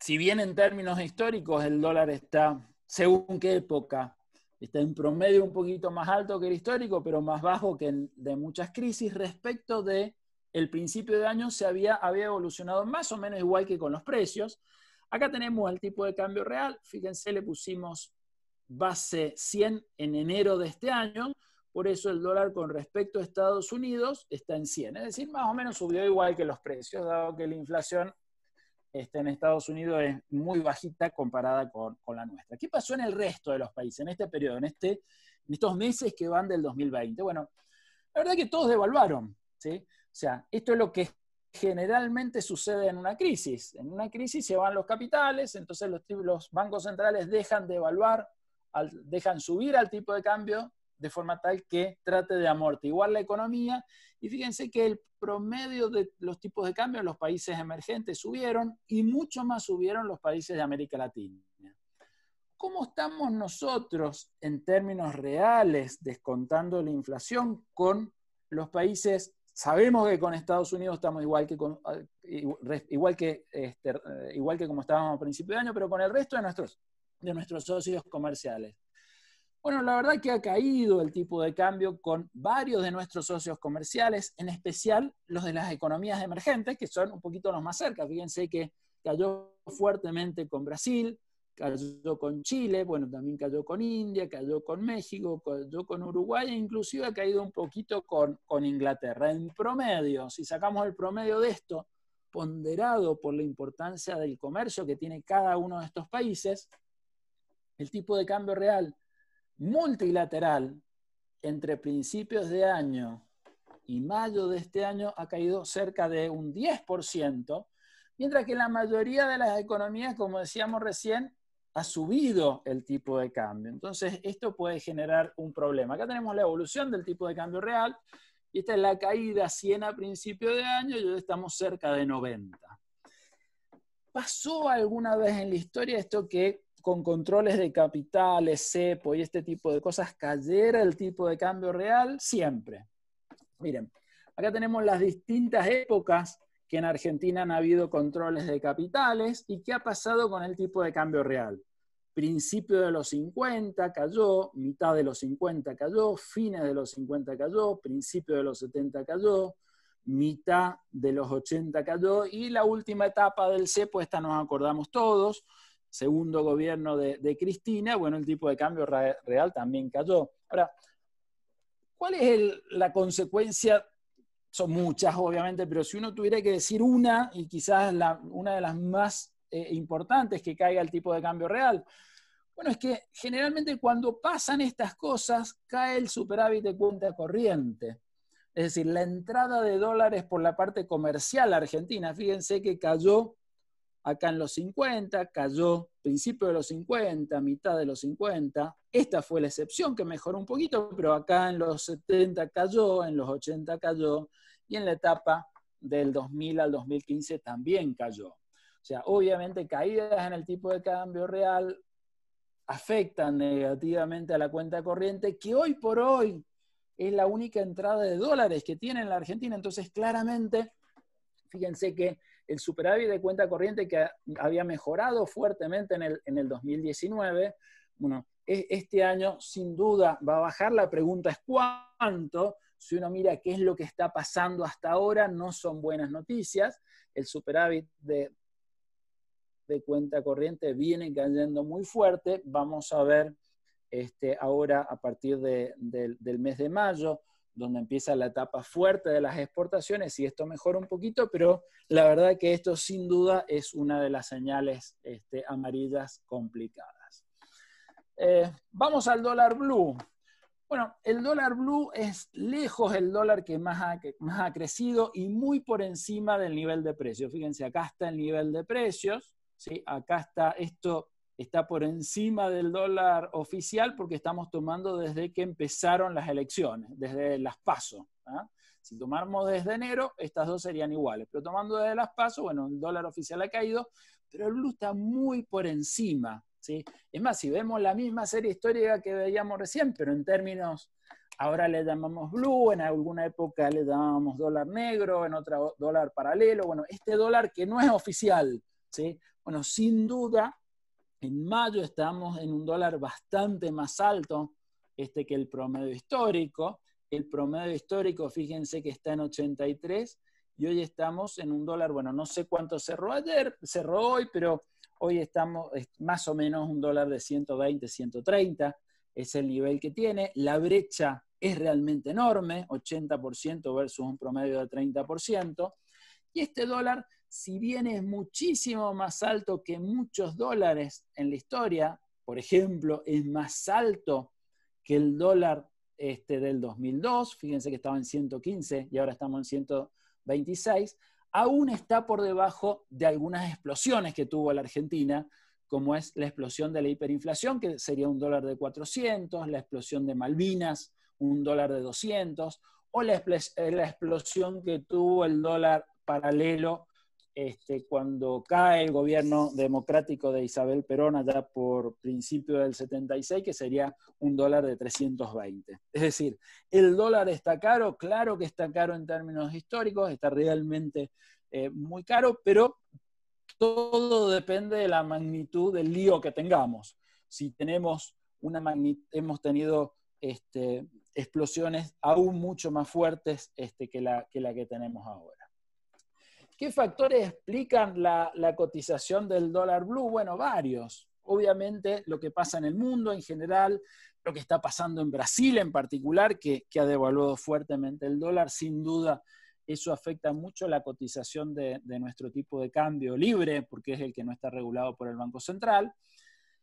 si bien en términos históricos el dólar está, según qué época, está en promedio un poquito más alto que el histórico, pero más bajo que de muchas crisis, respecto de el principio de año había evolucionado más o menos igual que con los precios. Acá tenemos el tipo de cambio real, fíjense, le pusimos base 100 en enero de este año, por eso el dólar con respecto a Estados Unidos está en 100, es decir, más o menos subió igual que los precios, dado que la inflación en Estados Unidos es muy bajita comparada con la nuestra. ¿Qué pasó en el resto de los países en este periodo, en estos meses que van del 2020? Bueno, la verdad es que todos devaluaron, ¿sí? O sea, esto es lo que generalmente sucede en una crisis. En una crisis se van los capitales, entonces los bancos centrales dejan de evaluar, dejan subir al tipo de cambio de forma tal que trate de amortiguar la economía. Y fíjense que el promedio de los tipos de cambio en los países emergentes subieron y mucho más subieron los países de América Latina. ¿Cómo estamos nosotros en términos reales descontando la inflación con los países? Sabemos que con Estados Unidos estamos igual que como estábamos a principio de año, pero con el resto de nuestros socios comerciales. Bueno, la verdad que ha caído el tipo de cambio con varios de nuestros socios comerciales, en especial los de las economías emergentes, que son un poquito los más cerca. Fíjense que cayó fuertemente con Brasil, cayó con Chile, bueno, también cayó con India, cayó con México, cayó con Uruguay, e inclusive ha caído un poquito con Inglaterra. En promedio, si sacamos el promedio de esto, ponderado por la importancia del comercio que tiene cada uno de estos países, el tipo de cambio real multilateral entre principios de año y mayo de este año ha caído cerca de un 10%, mientras que la mayoría de las economías, como decíamos recién, ha subido el tipo de cambio. Entonces, esto puede generar un problema. Acá tenemos la evolución del tipo de cambio real, y esta es la caída 100 a principio de año, y hoy estamos cerca de 90. ¿Pasó alguna vez en la historia esto que con controles de capitales, cepo y este tipo de cosas cayera el tipo de cambio real? Siempre. Miren, acá tenemos las distintas épocas que en Argentina han habido controles de capitales y qué ha pasado con el tipo de cambio real. Principio de los 50 cayó, mitad de los 50 cayó, fines de los 50 cayó, principio de los 70 cayó, mitad de los 80 cayó, y la última etapa del cepo, esta nos acordamos todos, segundo gobierno de Cristina, bueno, el tipo de cambio real también cayó. Ahora, ¿Cuál es la consecuencia? Son muchas, obviamente, pero si uno tuviera que decir una, y quizás una de las más importantes, que caiga el tipo de cambio real, bueno, es que generalmente cuando pasan estas cosas, cae el superávit de cuenta corriente. Es decir, la entrada de dólares por la parte comercial argentina, fíjense que cayó acá en los 50, cayó principio de los 50, mitad de los 50. Esta fue la excepción que mejoró un poquito, pero acá en los 70 cayó, en los 80 cayó, y en la etapa del 2000 al 2015 también cayó. O sea, obviamente caídas en el tipo de cambio real afectan negativamente a la cuenta corriente, que hoy por hoy es la única entrada de dólares que tiene en la Argentina. Entonces, claramente, fíjense que el superávit de cuenta corriente que había mejorado fuertemente en el 2019, bueno, este año sin duda va a bajar. La pregunta es ¿cuánto? Si uno mira qué es lo que está pasando hasta ahora, no son buenas noticias. El superávit de cuenta corriente viene cayendo muy fuerte. Vamos a ver ahora a partir del mes de mayo, donde empieza la etapa fuerte de las exportaciones, y esto mejora un poquito, pero la verdad que esto sin duda es una de las señales amarillas complicadas. Vamos al dólar blue. Bueno, el dólar blue es lejos el dólar que más ha crecido y muy por encima del nivel de precios. Fíjense, acá está el nivel de precios, ¿sí? Acá está, esto está por encima del dólar oficial porque estamos tomando desde que empezaron las elecciones, desde las PASO. ¿Ah? Si tomáramos desde enero, estas dos serían iguales, pero tomando desde las PASO, bueno, el dólar oficial ha caído, pero el blue está muy por encima, ¿sí? Es más, si vemos la misma serie histórica que veíamos recién, pero en términos, ahora le llamamos blue, en alguna época le llamábamos dólar negro, en otra dólar paralelo, bueno, este dólar que no es oficial, ¿sí? Bueno, sin duda, en mayo estamos en un dólar bastante más alto que el promedio histórico. El promedio histórico, fíjense que está en 83, y hoy estamos en un dólar, bueno, no sé cuánto cerró ayer, cerró hoy, pero hoy estamos más o menos un dólar de 120, 130, es el nivel que tiene. La brecha es realmente enorme, 80% versus un promedio de 30%, y este dólar, si bien es muchísimo más alto que muchos dólares en la historia, por ejemplo, es más alto que el dólar del 2002, fíjense que estaba en 115 y ahora estamos en 126, aún está por debajo de algunas explosiones que tuvo la Argentina, como es la explosión de la hiperinflación, que sería un dólar de 400, la explosión de Malvinas, un dólar de 200, o la explosión que tuvo el dólar paralelo cuando cae el gobierno democrático de Isabel Perón allá por principio del 76, que sería un dólar de 320. Es decir, el dólar está caro, claro que está caro en términos históricos, está realmente muy caro, pero todo depende de la magnitud del lío que tengamos. Si tenemos hemos tenido explosiones aún mucho más fuertes que la que tenemos ahora. ¿Qué factores explican la cotización del dólar blue? Bueno, varios. Obviamente lo que pasa en el mundo en general, lo que está pasando en Brasil en particular, que ha devaluado fuertemente el dólar, sin duda eso afecta mucho la cotización de nuestro tipo de cambio libre, porque es el que no está regulado por el Banco Central.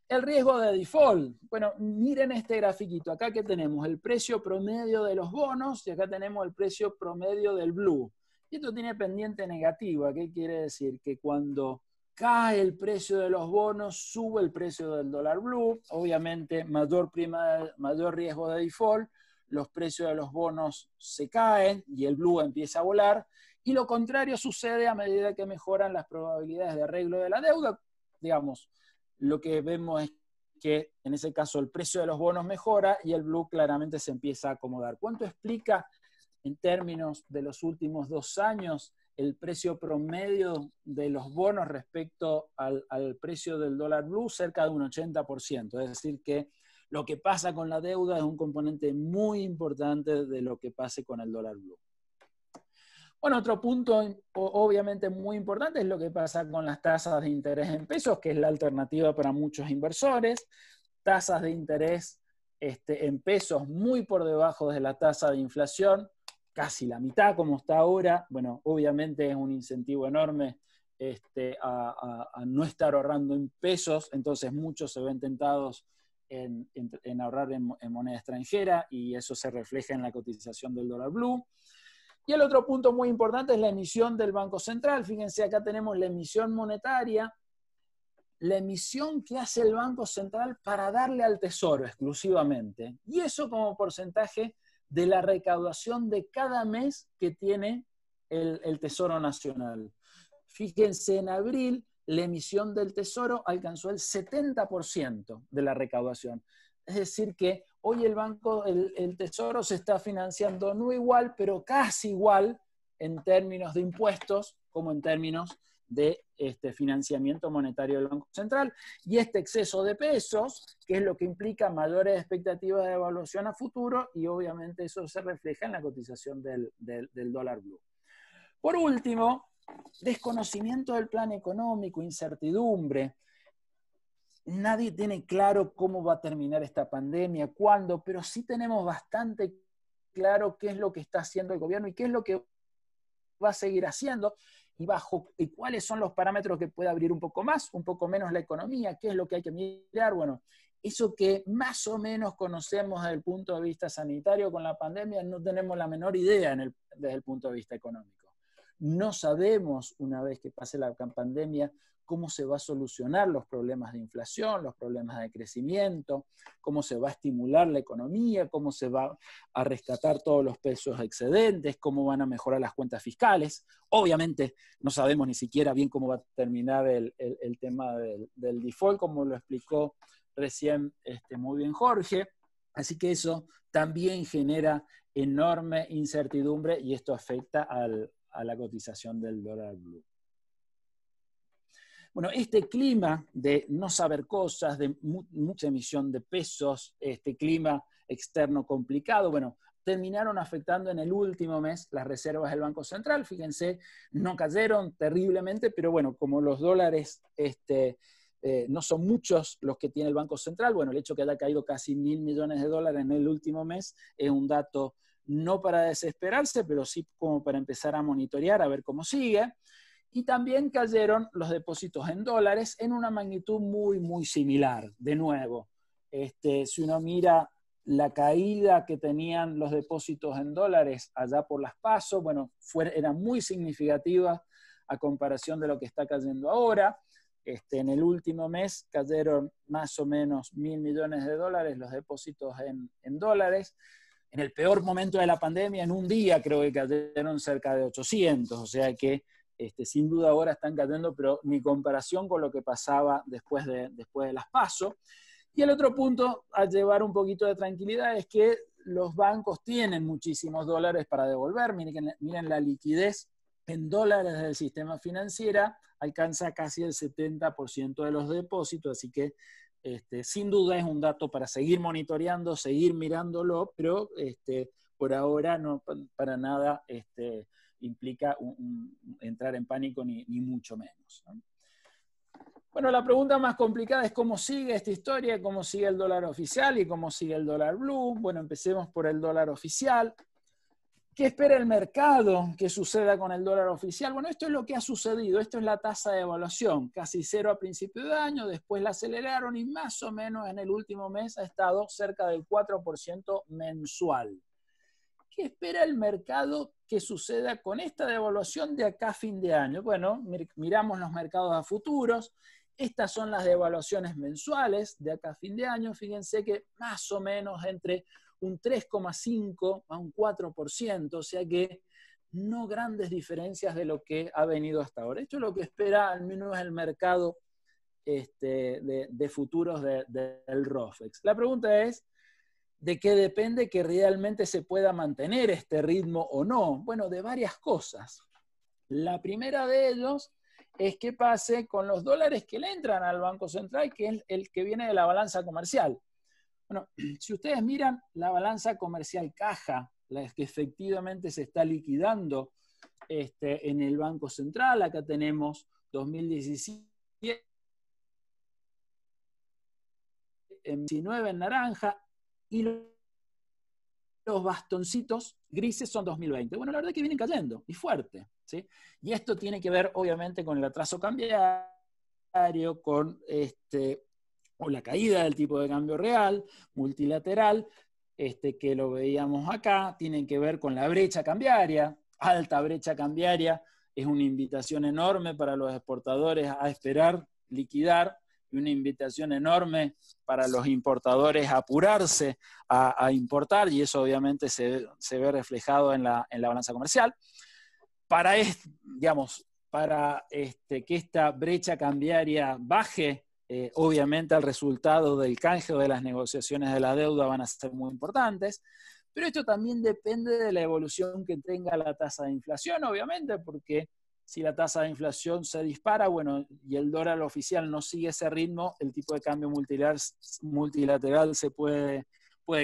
El riesgo de default. Bueno, miren este grafiquito. Acá que tenemos el precio promedio de los bonos y acá tenemos el precio promedio del blue. Y esto tiene pendiente negativa. ¿Qué quiere decir? Que cuando cae el precio de los bonos, sube el precio del dólar blue. Obviamente, mayor riesgo de default, los precios de los bonos se caen y el blue empieza a volar. Y lo contrario sucede a medida que mejoran las probabilidades de arreglo de la deuda. Digamos, lo que vemos es que en ese caso el precio de los bonos mejora y el blue claramente se empieza a acomodar. ¿Cuánto explica en términos de los últimos 2 años el precio promedio de los bonos respecto al precio del dólar blue? Cerca de un 80%. Es decir, que lo que pasa con la deuda es un componente muy importante de lo que pase con el dólar blue. Bueno, otro punto obviamente muy importante es lo que pasa con las tasas de interés en pesos, que es la alternativa para muchos inversores. Tasas de interés en pesos muy por debajo de la tasa de inflación, casi la mitad como está ahora. Bueno, obviamente es un incentivo enorme a no estar ahorrando en pesos, entonces muchos se ven tentados en ahorrar en moneda extranjera, y eso se refleja en la cotización del dólar blue. Y el otro punto muy importante es la emisión del Banco Central. Fíjense, acá tenemos la emisión monetaria, la emisión que hace el Banco Central para darle al Tesoro exclusivamente, y eso como porcentaje de la recaudación de cada mes que tiene el Tesoro Nacional. Fíjense, en abril la emisión del Tesoro alcanzó el 70% de la recaudación. Es decir que hoy el Tesoro se está financiando no igual, pero casi igual en términos de impuestos como en términos de financiamiento monetario del Banco Central. Y este exceso de pesos, que es lo que implica mayores expectativas de devaluación a futuro, y obviamente eso se refleja en la cotización del dólar blue. Por último, desconocimiento del plan económico, incertidumbre. Nadie tiene claro cómo va a terminar esta pandemia, cuándo, pero sí tenemos bastante claro qué es lo que está haciendo el gobierno y qué es lo que va a seguir haciendo, y cuáles son los parámetros que puede abrir un poco más, un poco menos la economía, qué es lo que hay que mirar. Bueno, eso que más o menos conocemos desde el punto de vista sanitario con la pandemia, no tenemos la menor idea desde el punto de vista económico. No sabemos, una vez que pase la pandemia, cómo se va a solucionar los problemas de inflación, los problemas de crecimiento, cómo se va a estimular la economía, cómo se va a rescatar todos los pesos excedentes, cómo van a mejorar las cuentas fiscales. Obviamente no sabemos ni siquiera bien cómo va a terminar el tema del default, como lo explicó recién muy bien Jorge. Así que eso también genera enorme incertidumbre, y esto afecta a la cotización del dólar blue. Bueno, este clima de no saber cosas, de mucha emisión de pesos, este clima externo complicado, bueno, terminaron afectando en el último mes las reservas del Banco Central. Fíjense, no cayeron terriblemente, pero bueno, como los dólares no son muchos los que tiene el Banco Central, bueno, el hecho que haya caído casi $1.000 millones en el último mes es un dato no para desesperarse, pero sí como para empezar a monitorear, a ver cómo sigue. Y también cayeron los depósitos en dólares en una magnitud muy, muy similar. De nuevo, si uno mira la caída que tenían los depósitos en dólares allá por las PASO, bueno, era muy significativa a comparación de lo que está cayendo ahora. En el último mes cayeron más o menos $1.000 millones los depósitos en dólares. En el peor momento de la pandemia, en un día creo que cayeron cerca de 800, o sea que sin duda ahora están cayendo, pero ni comparación con lo que pasaba después de las PASO. Y el otro punto a llevar un poquito de tranquilidad es que los bancos tienen muchísimos dólares para devolver. Miren la liquidez en dólares del sistema financiero, alcanza casi el 70% de los depósitos, así que sin duda es un dato para seguir monitoreando, seguir mirándolo, pero por ahora no para nada implica entrar en pánico ni mucho menos, ¿no? Bueno, la pregunta más complicada es cómo sigue esta historia, cómo sigue el dólar oficial y cómo sigue el dólar blue. Bueno, empecemos por el dólar oficial. ¿Qué espera el mercado que suceda con el dólar oficial? Bueno, esto es lo que ha sucedido, esto es la tasa de evaluación, casi cero a principio de año, después la aceleraron y más o menos en el último mes ha estado cerca del 4% mensual. ¿Qué espera el mercado que suceda con esta devaluación de acá a fin de año? Bueno, miramos los mercados a futuros. Estas son las devaluaciones mensuales de acá a fin de año. Fíjense que más o menos entre un 3,5 a un 4%, o sea que no grandes diferencias de lo que ha venido hasta ahora. Esto es lo que espera al menos el mercado de futuros del ROFEX. La pregunta es, ¿de qué depende que realmente se pueda mantener este ritmo o no? Bueno, de varias cosas. La primera de ellos es qué pase con los dólares que le entran al Banco Central, que es el que viene de la balanza comercial. Bueno, si ustedes miran la balanza comercial caja, la que efectivamente se está liquidando en el Banco Central, acá tenemos 2017, 19 en naranja, y los bastoncitos grises son 2020. Bueno, la verdad es que vienen cayendo, y fuerte, ¿sí? Y esto tiene que ver, obviamente, con el atraso cambiario, con o la caída del tipo de cambio real, multilateral, que lo veíamos acá, tienen que ver con la brecha cambiaria, alta brecha cambiaria, es una invitación enorme para los exportadores a esperar, liquidar, y una invitación enorme para los importadores a apurarse a importar, y eso obviamente se ve reflejado en la balanza comercial. Para que esta brecha cambiaria baje, obviamente el resultado del canje o de las negociaciones de la deuda van a ser muy importantes, pero esto también depende de la evolución que tenga la tasa de inflación, obviamente, porque si la tasa de inflación se dispara, bueno, y el dólar oficial no sigue ese ritmo, el tipo de cambio multilateral se puede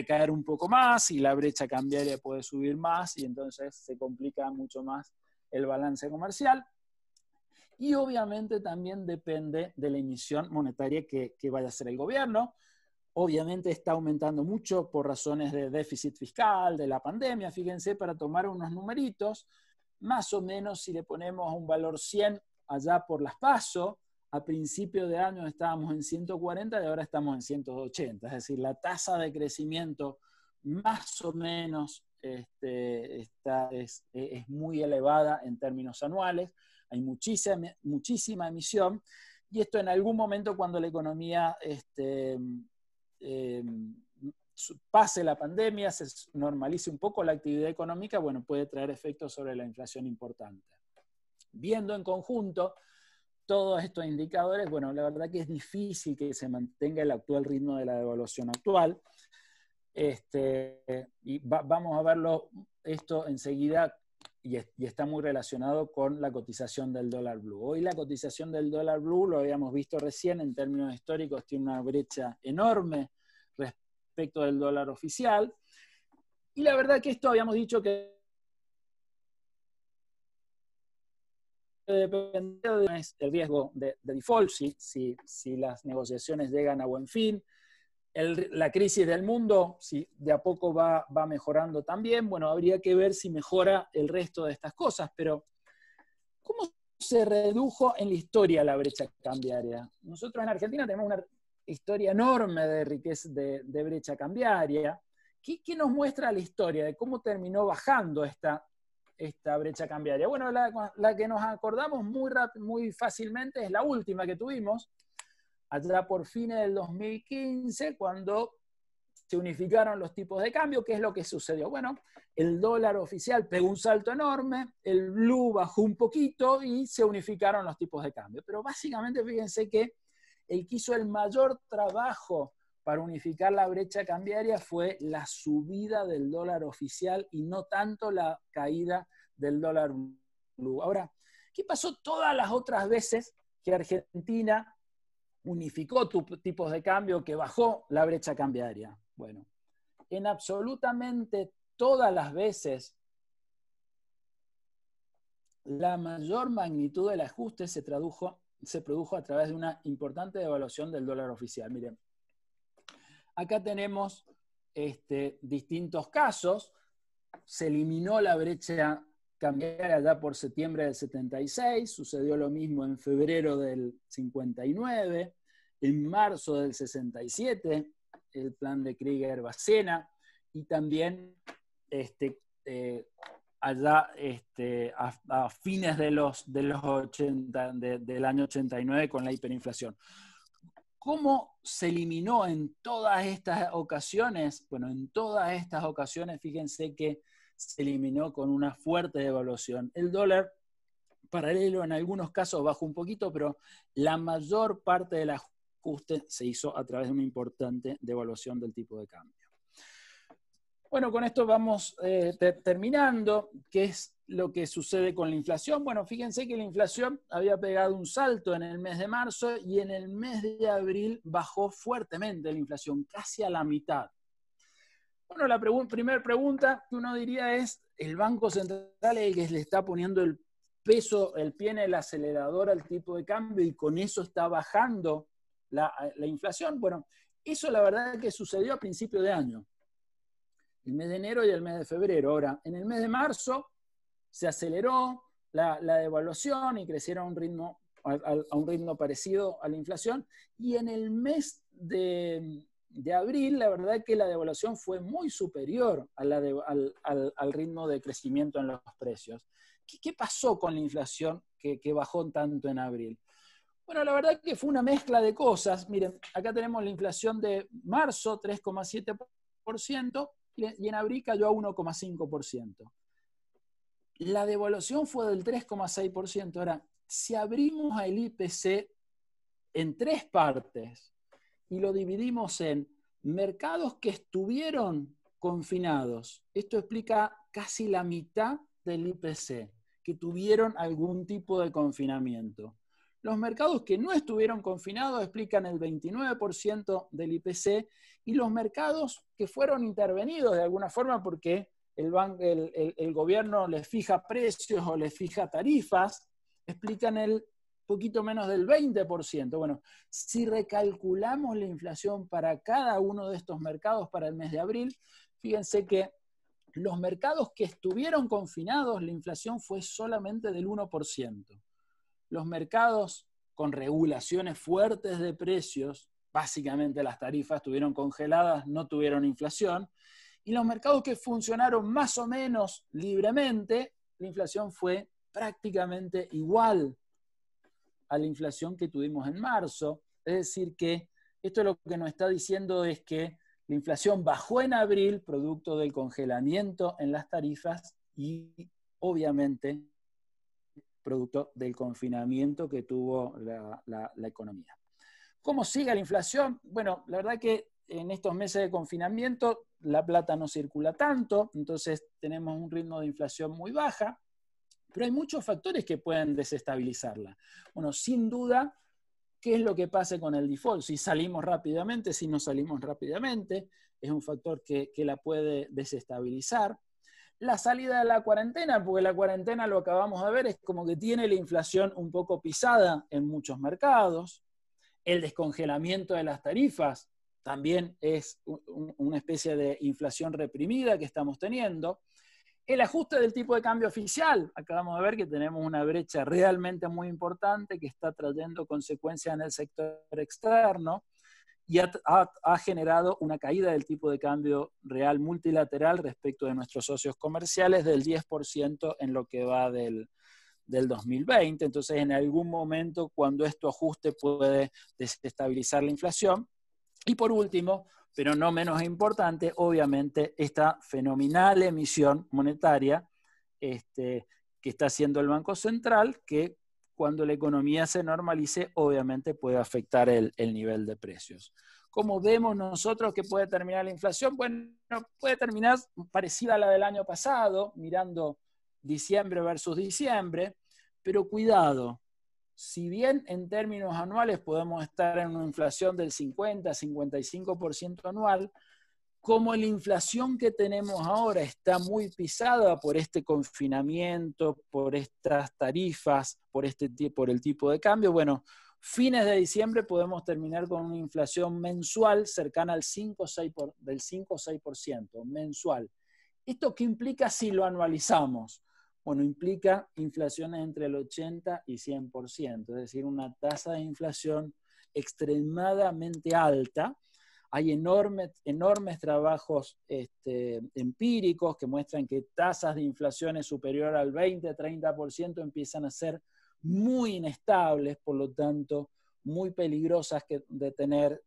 caer un poco más y la brecha cambiaria puede subir más y entonces se complica mucho más el balance comercial. Y obviamente también depende de la emisión monetaria que vaya a hacer el gobierno. Obviamente está aumentando mucho por razones de déficit fiscal, de la pandemia. Fíjense, para tomar unos numeritos, más o menos si le ponemos un valor 100 allá por las PASO, a principio de año estábamos en 140 y ahora estamos en 180. Es decir, la tasa de crecimiento más o menos es muy elevada en términos anuales. Hay muchísima emisión y esto en algún momento cuando la economía pase la pandemia, se normalice un poco la actividad económica, bueno, puede traer efectos sobre la inflación importante. Viendo en conjunto todos estos indicadores, bueno, la verdad que es difícil que se mantenga el actual ritmo de la devaluación actual. Vamos a verlo esto enseguida y está muy relacionado con la cotización del dólar blue. Hoy la cotización del dólar blue, lo habíamos visto recién en términos históricos, tiene una brecha enorme respecto del dólar oficial. Y la verdad que esto habíamos dicho que depende del riesgo de default, si las negociaciones llegan a buen fin. La crisis del mundo, si de a poco va mejorando también, bueno, habría que ver si mejora el resto de estas cosas, pero ¿cómo se redujo en la historia la brecha cambiaria? Nosotros en Argentina tenemos una historia enorme de riqueza, de brecha cambiaria. ¿Qué nos muestra la historia de cómo terminó bajando esta brecha cambiaria? Bueno, la que nos acordamos muy fácilmente es la última que tuvimos, allá por fines del 2015, cuando se unificaron los tipos de cambio. ¿Qué es lo que sucedió? Bueno, el dólar oficial pegó un salto enorme, el blue bajó un poquito y se unificaron los tipos de cambio. Pero básicamente fíjense que el que hizo el mayor trabajo para unificar la brecha cambiaria fue la subida del dólar oficial y no tanto la caída del dólar blue. Ahora, ¿qué pasó todas las otras veces que Argentina unificó tipos de cambio, que bajó la brecha cambiaria? Bueno, en absolutamente todas las veces, la mayor magnitud del ajuste se produjo a través de una importante devaluación del dólar oficial. Miren, acá tenemos distintos casos. Se eliminó la brecha cambiaria ya por septiembre del 76, sucedió lo mismo en febrero del 59, en marzo del 67, el plan de Krieger-Bacena, y también allá a fines de los 80, del año 89 con la hiperinflación. ¿Cómo se eliminó en todas estas ocasiones? Bueno, en todas estas ocasiones, fíjense que se eliminó con una fuerte devaluación. El dólar paralelo en algunos casos bajó un poquito, pero la mayor parte del ajuste se hizo a través de una importante devaluación del tipo de cambio. Bueno, con esto vamos terminando. ¿Qué es lo que sucede con la inflación? Bueno, fíjense que la inflación había pegado un salto en el mes de marzo y en el mes de abril bajó fuertemente la inflación, casi a la mitad. Bueno, la primera pregunta que uno diría es, ¿el Banco Central es el que le está poniendo el pie en el acelerador al tipo de cambio y con eso está bajando la inflación? Bueno, eso la verdad es que sucedió a principio de año. el mes de enero y el mes de febrero. Ahora, en el mes de marzo se aceleró la devaluación y crecieron a un ritmo parecido a la inflación, y en el mes de abril, la verdad que la devaluación fue muy superior al ritmo de crecimiento en los precios. ¿Qué pasó con la inflación que bajó tanto en abril? Bueno, la verdad que fue una mezcla de cosas. Miren, acá tenemos la inflación de marzo, 3,7%, y en abril cayó a 1,5%. La devaluación fue del 3,6%. Ahora, si abrimos el IPC en 3 partes y lo dividimos en mercados que estuvieron confinados, esto explica casi la mitad del IPC, que tuvieron algún tipo de confinamiento. Los mercados que no estuvieron confinados explican el 29% del IPC, y los mercados que fueron intervenidos de alguna forma porque el gobierno les fija precios o les fija tarifas, explican el poquito menos del 20%. Bueno, si recalculamos la inflación para cada uno de estos mercados para el mes de abril, fíjense que los mercados que estuvieron confinados, la inflación fue solamente del 1%. Los mercados con regulaciones fuertes de precios, básicamente las tarifas estuvieron congeladas, no tuvieron inflación, y los mercados que funcionaron más o menos libremente, la inflación fue prácticamente igual a la inflación que tuvimos en marzo. Es decir que esto lo que nos está diciendo es que la inflación bajó en abril producto del congelamiento en las tarifas y obviamente producto del confinamiento que tuvo la economía. ¿Cómo sigue la inflación? Bueno, la verdad que en estos meses de confinamiento la plata no circula tanto, entonces tenemos un ritmo de inflación muy baja, pero hay muchos factores que pueden desestabilizarla. Bueno, sin duda, ¿qué es lo que pasa con el default? Si salimos rápidamente, si no salimos rápidamente, es un factor que la puede desestabilizar. La salida de la cuarentena, porque la cuarentena, lo acabamos de ver, es como que tiene la inflación un poco pisada en muchos mercados. El descongelamiento de las tarifas también es una especie de inflación reprimida que estamos teniendo. El ajuste del tipo de cambio oficial, acabamos de ver que tenemos una brecha realmente muy importante que está trayendo consecuencias en el sector externo y ha generado una caída del tipo de cambio real multilateral respecto de nuestros socios comerciales del 10% en lo que va del 2020. Entonces, en algún momento, cuando esto ajuste, puede desestabilizar la inflación. Y por último, pero no menos importante, obviamente, esta fenomenal emisión monetaria que está haciendo el Banco Central, que cuando la economía se normalice, obviamente puede afectar el nivel de precios. ¿Cómo vemos nosotros que puede terminar la inflación? Bueno, puede terminar parecida a la del año pasado, mirando diciembre versus diciembre, pero cuidado, si bien en términos anuales podemos estar en una inflación del 50-55% anual, como la inflación que tenemos ahora está muy pisada por este confinamiento, por estas tarifas, por el tipo de cambio, bueno, fines de diciembre podemos terminar con una inflación mensual cercana al 5 o 6% mensual. ¿Esto qué implica si lo anualizamos? Bueno, implica inflaciones entre el 80 y 100%, es decir, una tasa de inflación extremadamente alta. Hay enormes trabajos empíricos que muestran que tasas de inflación superior al 20-30% empiezan a ser muy inestables, por lo tanto, muy peligrosas de tener,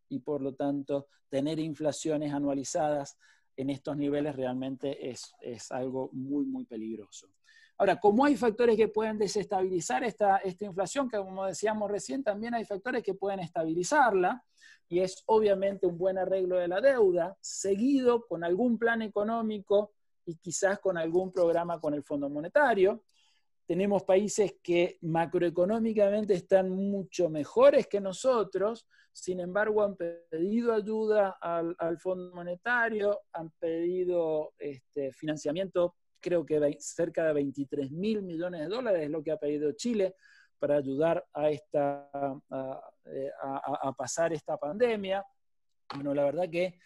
y por lo tanto, tener inflaciones anualizadas en estos niveles realmente es algo muy, muy peligroso. Ahora, como hay factores que pueden desestabilizar esta inflación, que como decíamos recién, también hay factores que pueden estabilizarla, y es obviamente un buen arreglo de la deuda, seguido con algún plan económico y quizás con algún programa con el Fondo Monetario. Tenemos países que macroeconómicamente están mucho mejores que nosotros, sin embargo han pedido ayuda al Fondo Monetario, han pedido financiamiento, creo que cerca de 23.000 millones de dólares es lo que ha pedido Chile para ayudar a pasar esta pandemia. Bueno, la verdad que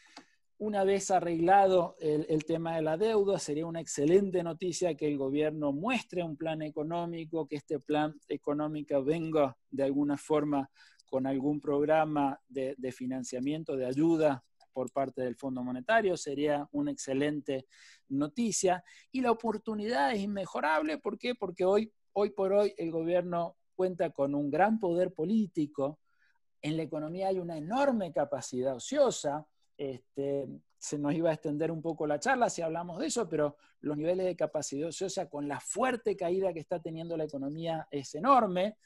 Una vez arreglado el tema de la deuda, sería una excelente noticia que el gobierno muestre un plan económico, que este plan económico venga de alguna forma con algún programa de financiamiento, de ayuda por parte del Fondo Monetario. Sería una excelente noticia. Y la oportunidad es inmejorable. ¿Por qué? Porque hoy por hoy el gobierno cuenta con un gran poder político. En la economía hay una enorme capacidad ociosa. Se nos iba a extender un poco la charla si hablamos de eso, pero los niveles de capacidad ociosa con la fuerte caída que está teniendo la economía es enorme.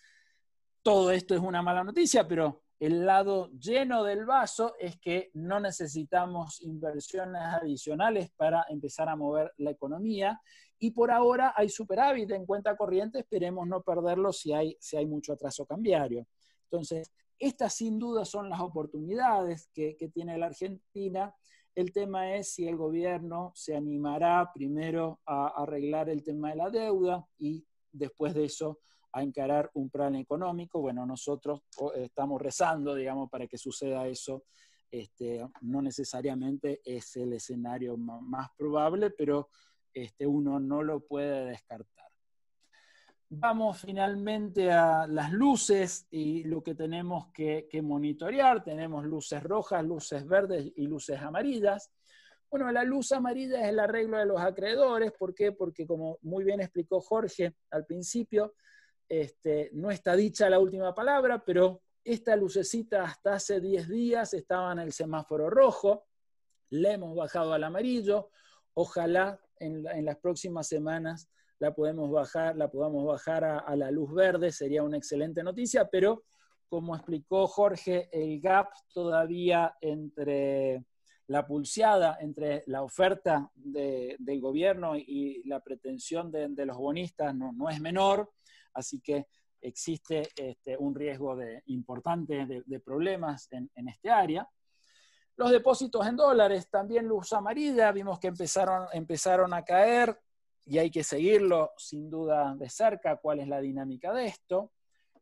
Todo esto es una mala noticia, pero el lado lleno del vaso es que no necesitamos inversiones adicionales para empezar a mover la economía, y por ahora hay superávit en cuenta corriente. Esperemos no perderlo si hay mucho atraso cambiario. Entonces, estas sin duda son las oportunidades que tiene la Argentina. El tema es si el gobierno se animará primero a arreglar el tema de la deuda y después de eso a encarar un plan económico. Bueno, nosotros estamos rezando, digamos, para que suceda eso. No necesariamente es el escenario más probable, pero uno no lo puede descartar. Vamos finalmente a las luces y lo que tenemos que monitorear. Tenemos luces rojas, luces verdes y luces amarillas. Bueno, la luz amarilla es el arreglo de los acreedores. ¿Por qué? Porque, como muy bien explicó Jorge al principio, no está dicha la última palabra, pero esta lucecita hasta hace 10 días estaba en el semáforo rojo. Le hemos bajado al amarillo. Ojalá en las próximas semanas la podamos bajar a la luz verde. Sería una excelente noticia, pero como explicó Jorge, el gap todavía entre la pulseada, entre la oferta del gobierno y la pretensión de los bonistas no es menor, así que existe un riesgo importante de problemas en este área. Los depósitos en dólares, también luz amarilla, vimos que empezaron a caer, y hay que seguirlo sin duda de cerca cuál es la dinámica de esto.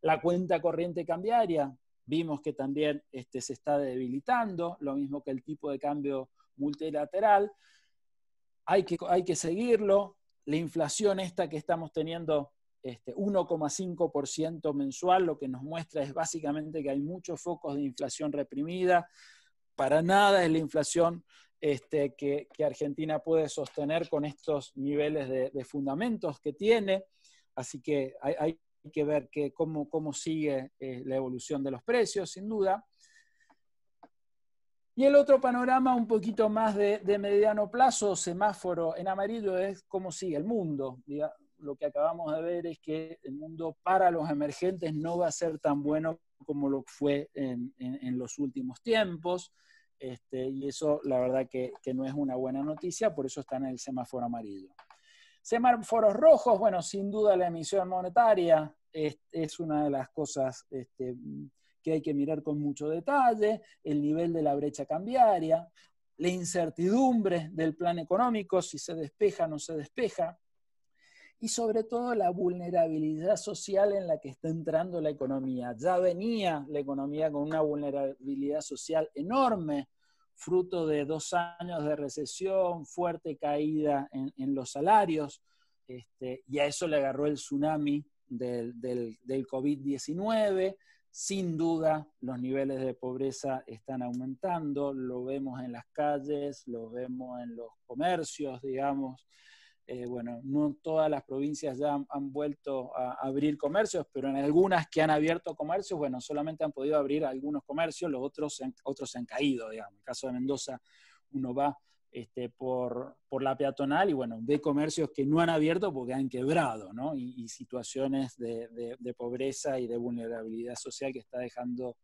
La cuenta corriente cambiaria, vimos que también se está debilitando, lo mismo que el tipo de cambio multilateral. Hay que seguirlo. La inflación esta que estamos teniendo, 1,5% mensual, lo que nos muestra es básicamente que hay muchos focos de inflación reprimida. Para nada es la inflación que Argentina puede sostener con estos niveles de fundamentos que tiene. Así que hay que ver cómo sigue la evolución de los precios, sin duda. Y el otro panorama un poquito más de mediano plazo, semáforo en amarillo, es cómo sigue el mundo. Lo que acabamos de ver es que el mundo para los emergentes no va a ser tan bueno como lo fue en los últimos tiempos. Y eso la verdad que no es una buena noticia, por eso está en el semáforo amarillo. Semáforos rojos, bueno, sin duda la emisión monetaria es una de las cosas que hay que mirar con mucho detalle, el nivel de la brecha cambiaria, la incertidumbre del plan económico, si se despeja o no se despeja, y sobre todo la vulnerabilidad social en la que está entrando la economía. Ya venía la economía con una vulnerabilidad social enorme, fruto de 2 años de recesión, fuerte caída en los salarios, y a eso le agarró el tsunami del COVID-19. Sin duda, los niveles de pobreza están aumentando, lo vemos en las calles, lo vemos en los comercios, digamos. Bueno, no todas las provincias ya han vuelto a abrir comercios, pero en algunas que han abierto comercios, bueno, solamente han podido abrir algunos comercios, los otros se han caído, digamos. En el caso de Mendoza, uno va por la peatonal y, bueno, ve comercios que no han abierto porque han quebrado, ¿no? Y situaciones de pobreza y de vulnerabilidad social que está dejando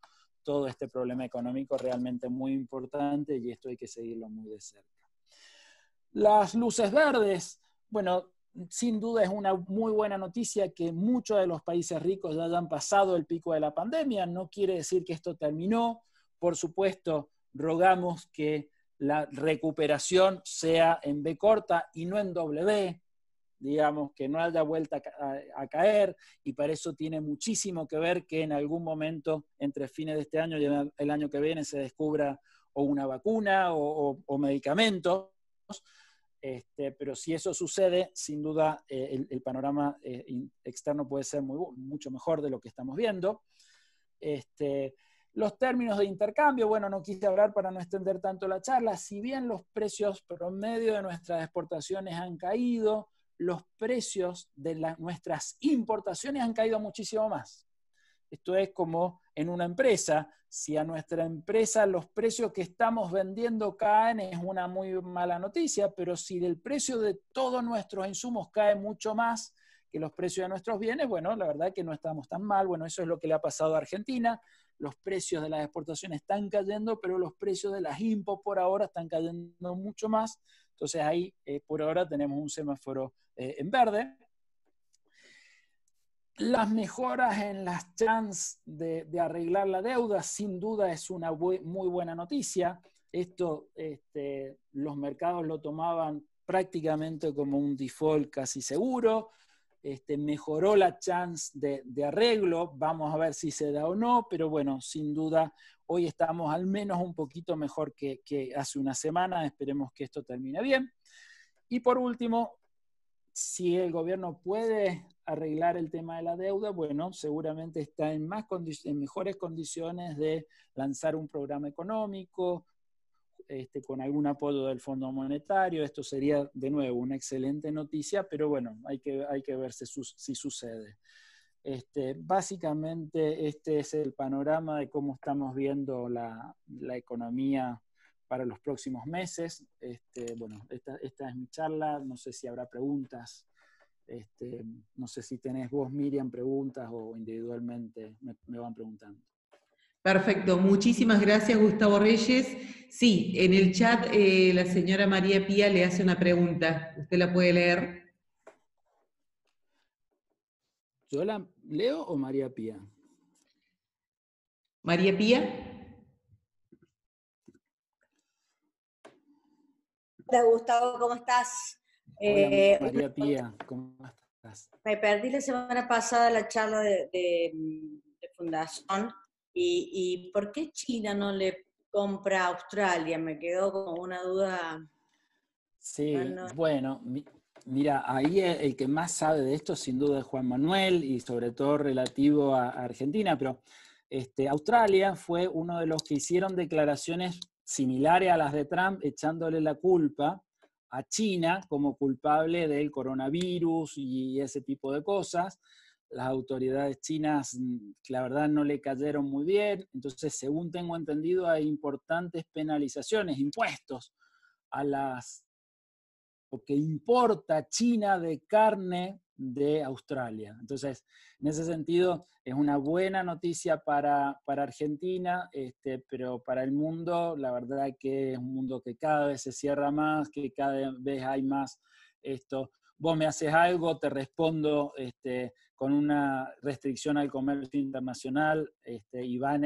todo este problema económico realmente muy importante, y esto hay que seguirlo muy de cerca. Las luces verdes, bueno, sin duda es una muy buena noticia que muchos de los países ricos ya hayan pasado el pico de la pandemia. No quiere decir que esto terminó. Por supuesto, rogamos que la recuperación sea en B corta y no en W, digamos, que no haya vuelta a caer, y para eso tiene muchísimo que ver que en algún momento, entre fines de este año y el año que viene, se descubra o una vacuna o medicamentos. Pero si eso sucede, sin duda el panorama externo puede ser mucho mejor de lo que estamos viendo. Los términos de intercambio, bueno, no quise hablar para no extender tanto la charla. Si bien los precios promedio de nuestras exportaciones han caído, los precios de nuestras importaciones han caído muchísimo más. Esto es como en una empresa. Si a nuestra empresa los precios que estamos vendiendo caen, es una muy mala noticia, pero si el precio de todos nuestros insumos cae mucho más que los precios de nuestros bienes, bueno, la verdad que no estamos tan mal. Bueno, eso es lo que le ha pasado a Argentina. Los precios de las exportaciones están cayendo, pero los precios de las imports por ahora están cayendo mucho más. Entonces ahí, por ahora, tenemos un semáforo en verde. Las mejoras en las chances de arreglar la deuda, sin duda, es una muy buena noticia. Esto, los mercados lo tomaban prácticamente como un default casi seguro. Mejoró la chance de arreglo, vamos a ver si se da o no, pero bueno, sin duda, hoy estamos al menos un poquito mejor que hace una semana. Esperemos que esto termine bien. Y por último, si el gobierno puede arreglar el tema de la deuda, bueno, seguramente está en mejores condiciones de lanzar un programa económico, con algún apoyo del Fondo Monetario. Esto sería, de nuevo, una excelente noticia, pero bueno, hay que ver si sucede. Básicamente, este es el panorama de cómo estamos viendo la economía para los próximos meses. Bueno, esta es mi charla. No sé si habrá preguntas. No sé si tenés vos, Miriam, preguntas o individualmente me van preguntando. Perfecto, muchísimas gracias, Gustavo Reyes. Sí, en el chat la señora María Pía le hace una pregunta. ¿Usted la puede leer? ¿Yo la leo o María Pía? María Pía. Hola, Gustavo, ¿cómo estás? Hola, María Pía, ¿cómo estás? Me perdí la semana pasada la charla de Fundación. ¿Y por qué China no le compra a Australia? Me quedó como una duda. Sí, bueno, mira, ahí el que más sabe de esto sin duda es Juan Manuel, y sobre todo relativo a Argentina, pero Australia fue uno de los que hicieron declaraciones similares a las de Trump, echándole la culpa a China como culpable del coronavirus y ese tipo de cosas. Las autoridades chinas, la verdad, no le cayeron muy bien. Entonces, según tengo entendido, hay importantes penalizaciones, impuestos a lo que importa China de carne de Australia. Entonces, en ese sentido, es una buena noticia para Argentina, pero para el mundo, la verdad que es un mundo que cada vez se cierra más, que cada vez hay más esto. Vos me haces algo, te respondo con una restricción al comercio internacional, y va en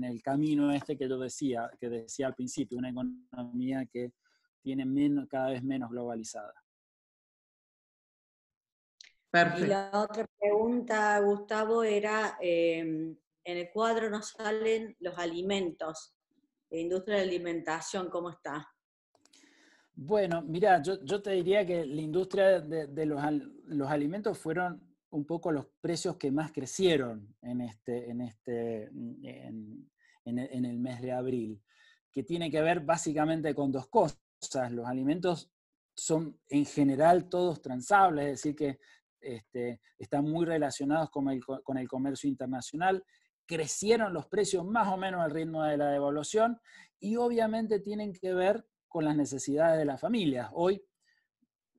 el camino que yo decía al principio, una economía que tiene cada vez menos globalizada. Perfecto. Y la otra pregunta, Gustavo, era, en el cuadro nos salen los alimentos, la industria de la alimentación, ¿cómo está? Bueno, mira, yo te diría que la industria de los alimentos fueron un poco los precios que más crecieron en el mes de abril, que tiene que ver básicamente con dos cosas. Los alimentos son en general todos transables, es decir, que están muy relacionados con el comercio internacional. Crecieron los precios más o menos al ritmo de la devaluación y obviamente tienen que ver con las necesidades de las familias. Hoy,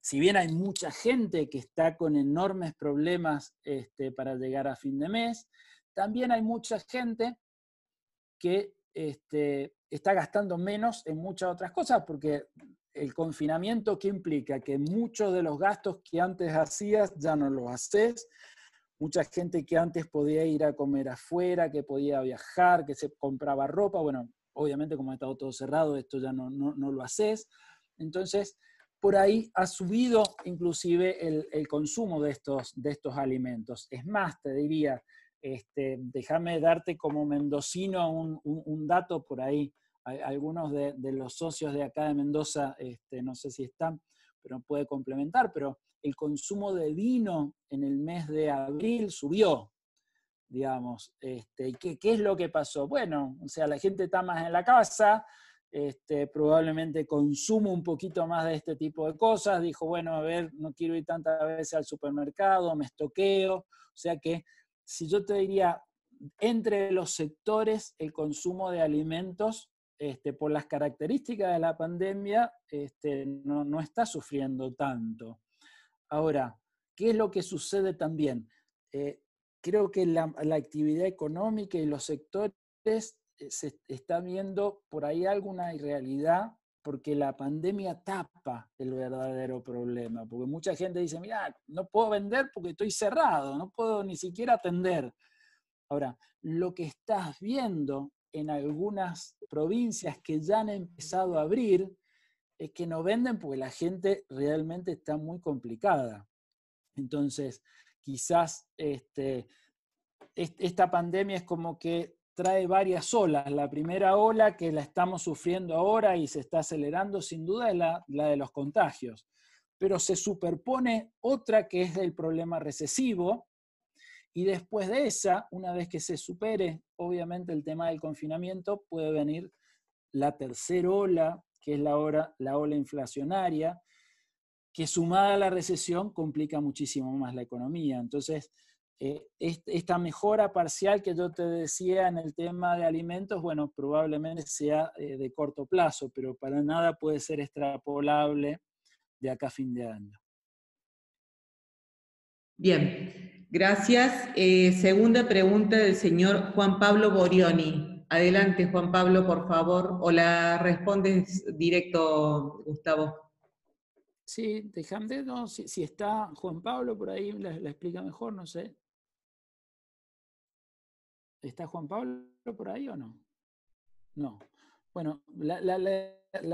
si bien hay mucha gente que está con enormes problemas para llegar a fin de mes, también hay mucha gente que está gastando menos en muchas otras cosas, porque el confinamiento, ¿qué implica? Que muchos de los gastos que antes hacías ya no los haces. Mucha gente que antes podía ir a comer afuera, que podía viajar, que se compraba ropa, bueno, obviamente como ha estado todo cerrado, esto ya no lo haces. Entonces, por ahí ha subido inclusive el consumo de estos alimentos. Es más, te diría, déjame darte como mendocino un dato por ahí algunos de los socios de acá de Mendoza, no sé si están, pero puede complementar, pero el consumo de vino en el mes de abril subió, digamos. ¿Y qué es lo que pasó? Bueno, o sea, la gente está más en la casa, probablemente consumo un poquito más de este tipo de cosas, dijo, bueno, a ver, no quiero ir tantas veces al supermercado, me estoqueo, o sea que si yo te diría, entre los sectores, el consumo de alimentos, por las características de la pandemia, no está sufriendo tanto. Ahora, ¿qué es lo que sucede también? Creo que la actividad económica y los sectores se está viendo por ahí alguna irrealidad, porque la pandemia tapa el verdadero problema, porque mucha gente dice, mira, no puedo vender porque estoy cerrado, no puedo ni siquiera atender. Ahora, lo que estás viendo en algunas provincias que ya han empezado a abrir es que no venden porque la gente realmente está muy complicada. Entonces, quizás esta pandemia es como que trae varias olas. La primera ola que la estamos sufriendo ahora y se está acelerando, sin duda, es la de los contagios. Pero se superpone otra que es el problema recesivo, y después de esa, una vez que se supere, obviamente, el tema del confinamiento, puede venir la tercera ola, que es la ola inflacionaria, que sumada a la recesión complica muchísimo más la economía. Entonces, esta mejora parcial que yo te decía en el tema de alimentos, bueno, probablemente sea de corto plazo, pero para nada puede ser extrapolable de acá a fin de año. Bien, gracias. Segunda pregunta del señor Juan Pablo Borioni. Adelante, Juan Pablo, por favor, o la respondes directo, Gustavo. Sí, déjame, no, si está Juan Pablo por ahí, la explica mejor, no sé. ¿Está Juan Pablo por ahí o no? No. Bueno, la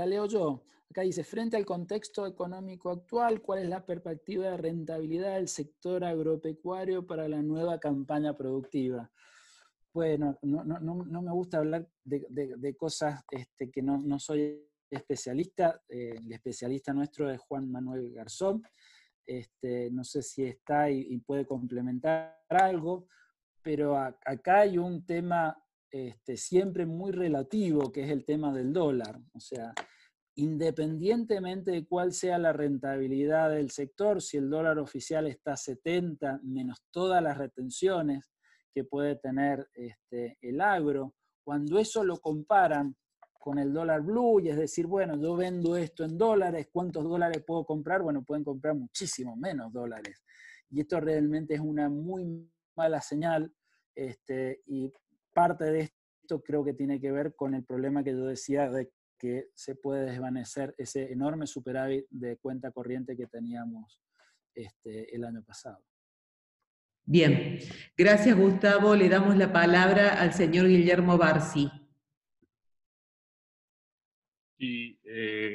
leo yo. Acá dice, frente al contexto económico actual, ¿cuál es la perspectiva de rentabilidad del sector agropecuario para la nueva campaña productiva? Bueno, no me gusta hablar de cosas que no soy especialista. El especialista nuestro es Juan Manuel Garzón. No sé si está y puede complementar algo, pero acá hay un tema siempre muy relativo, que es el tema del dólar. O sea, independientemente de cuál sea la rentabilidad del sector, si el dólar oficial está a 70, menos todas las retenciones que puede tener el agro, cuando eso lo comparan con el dólar blue, y es decir, bueno, yo vendo esto en dólares, ¿cuántos dólares puedo comprar? Bueno, pueden comprar muchísimo menos dólares. Y esto realmente es una muy mala señal, y parte de esto creo que tiene que ver con el problema que yo decía de que se puede desvanecer ese enorme superávit de cuenta corriente que teníamos el año pasado. Bien, gracias Gustavo. Le damos la palabra al señor Guillermo Barsi. Y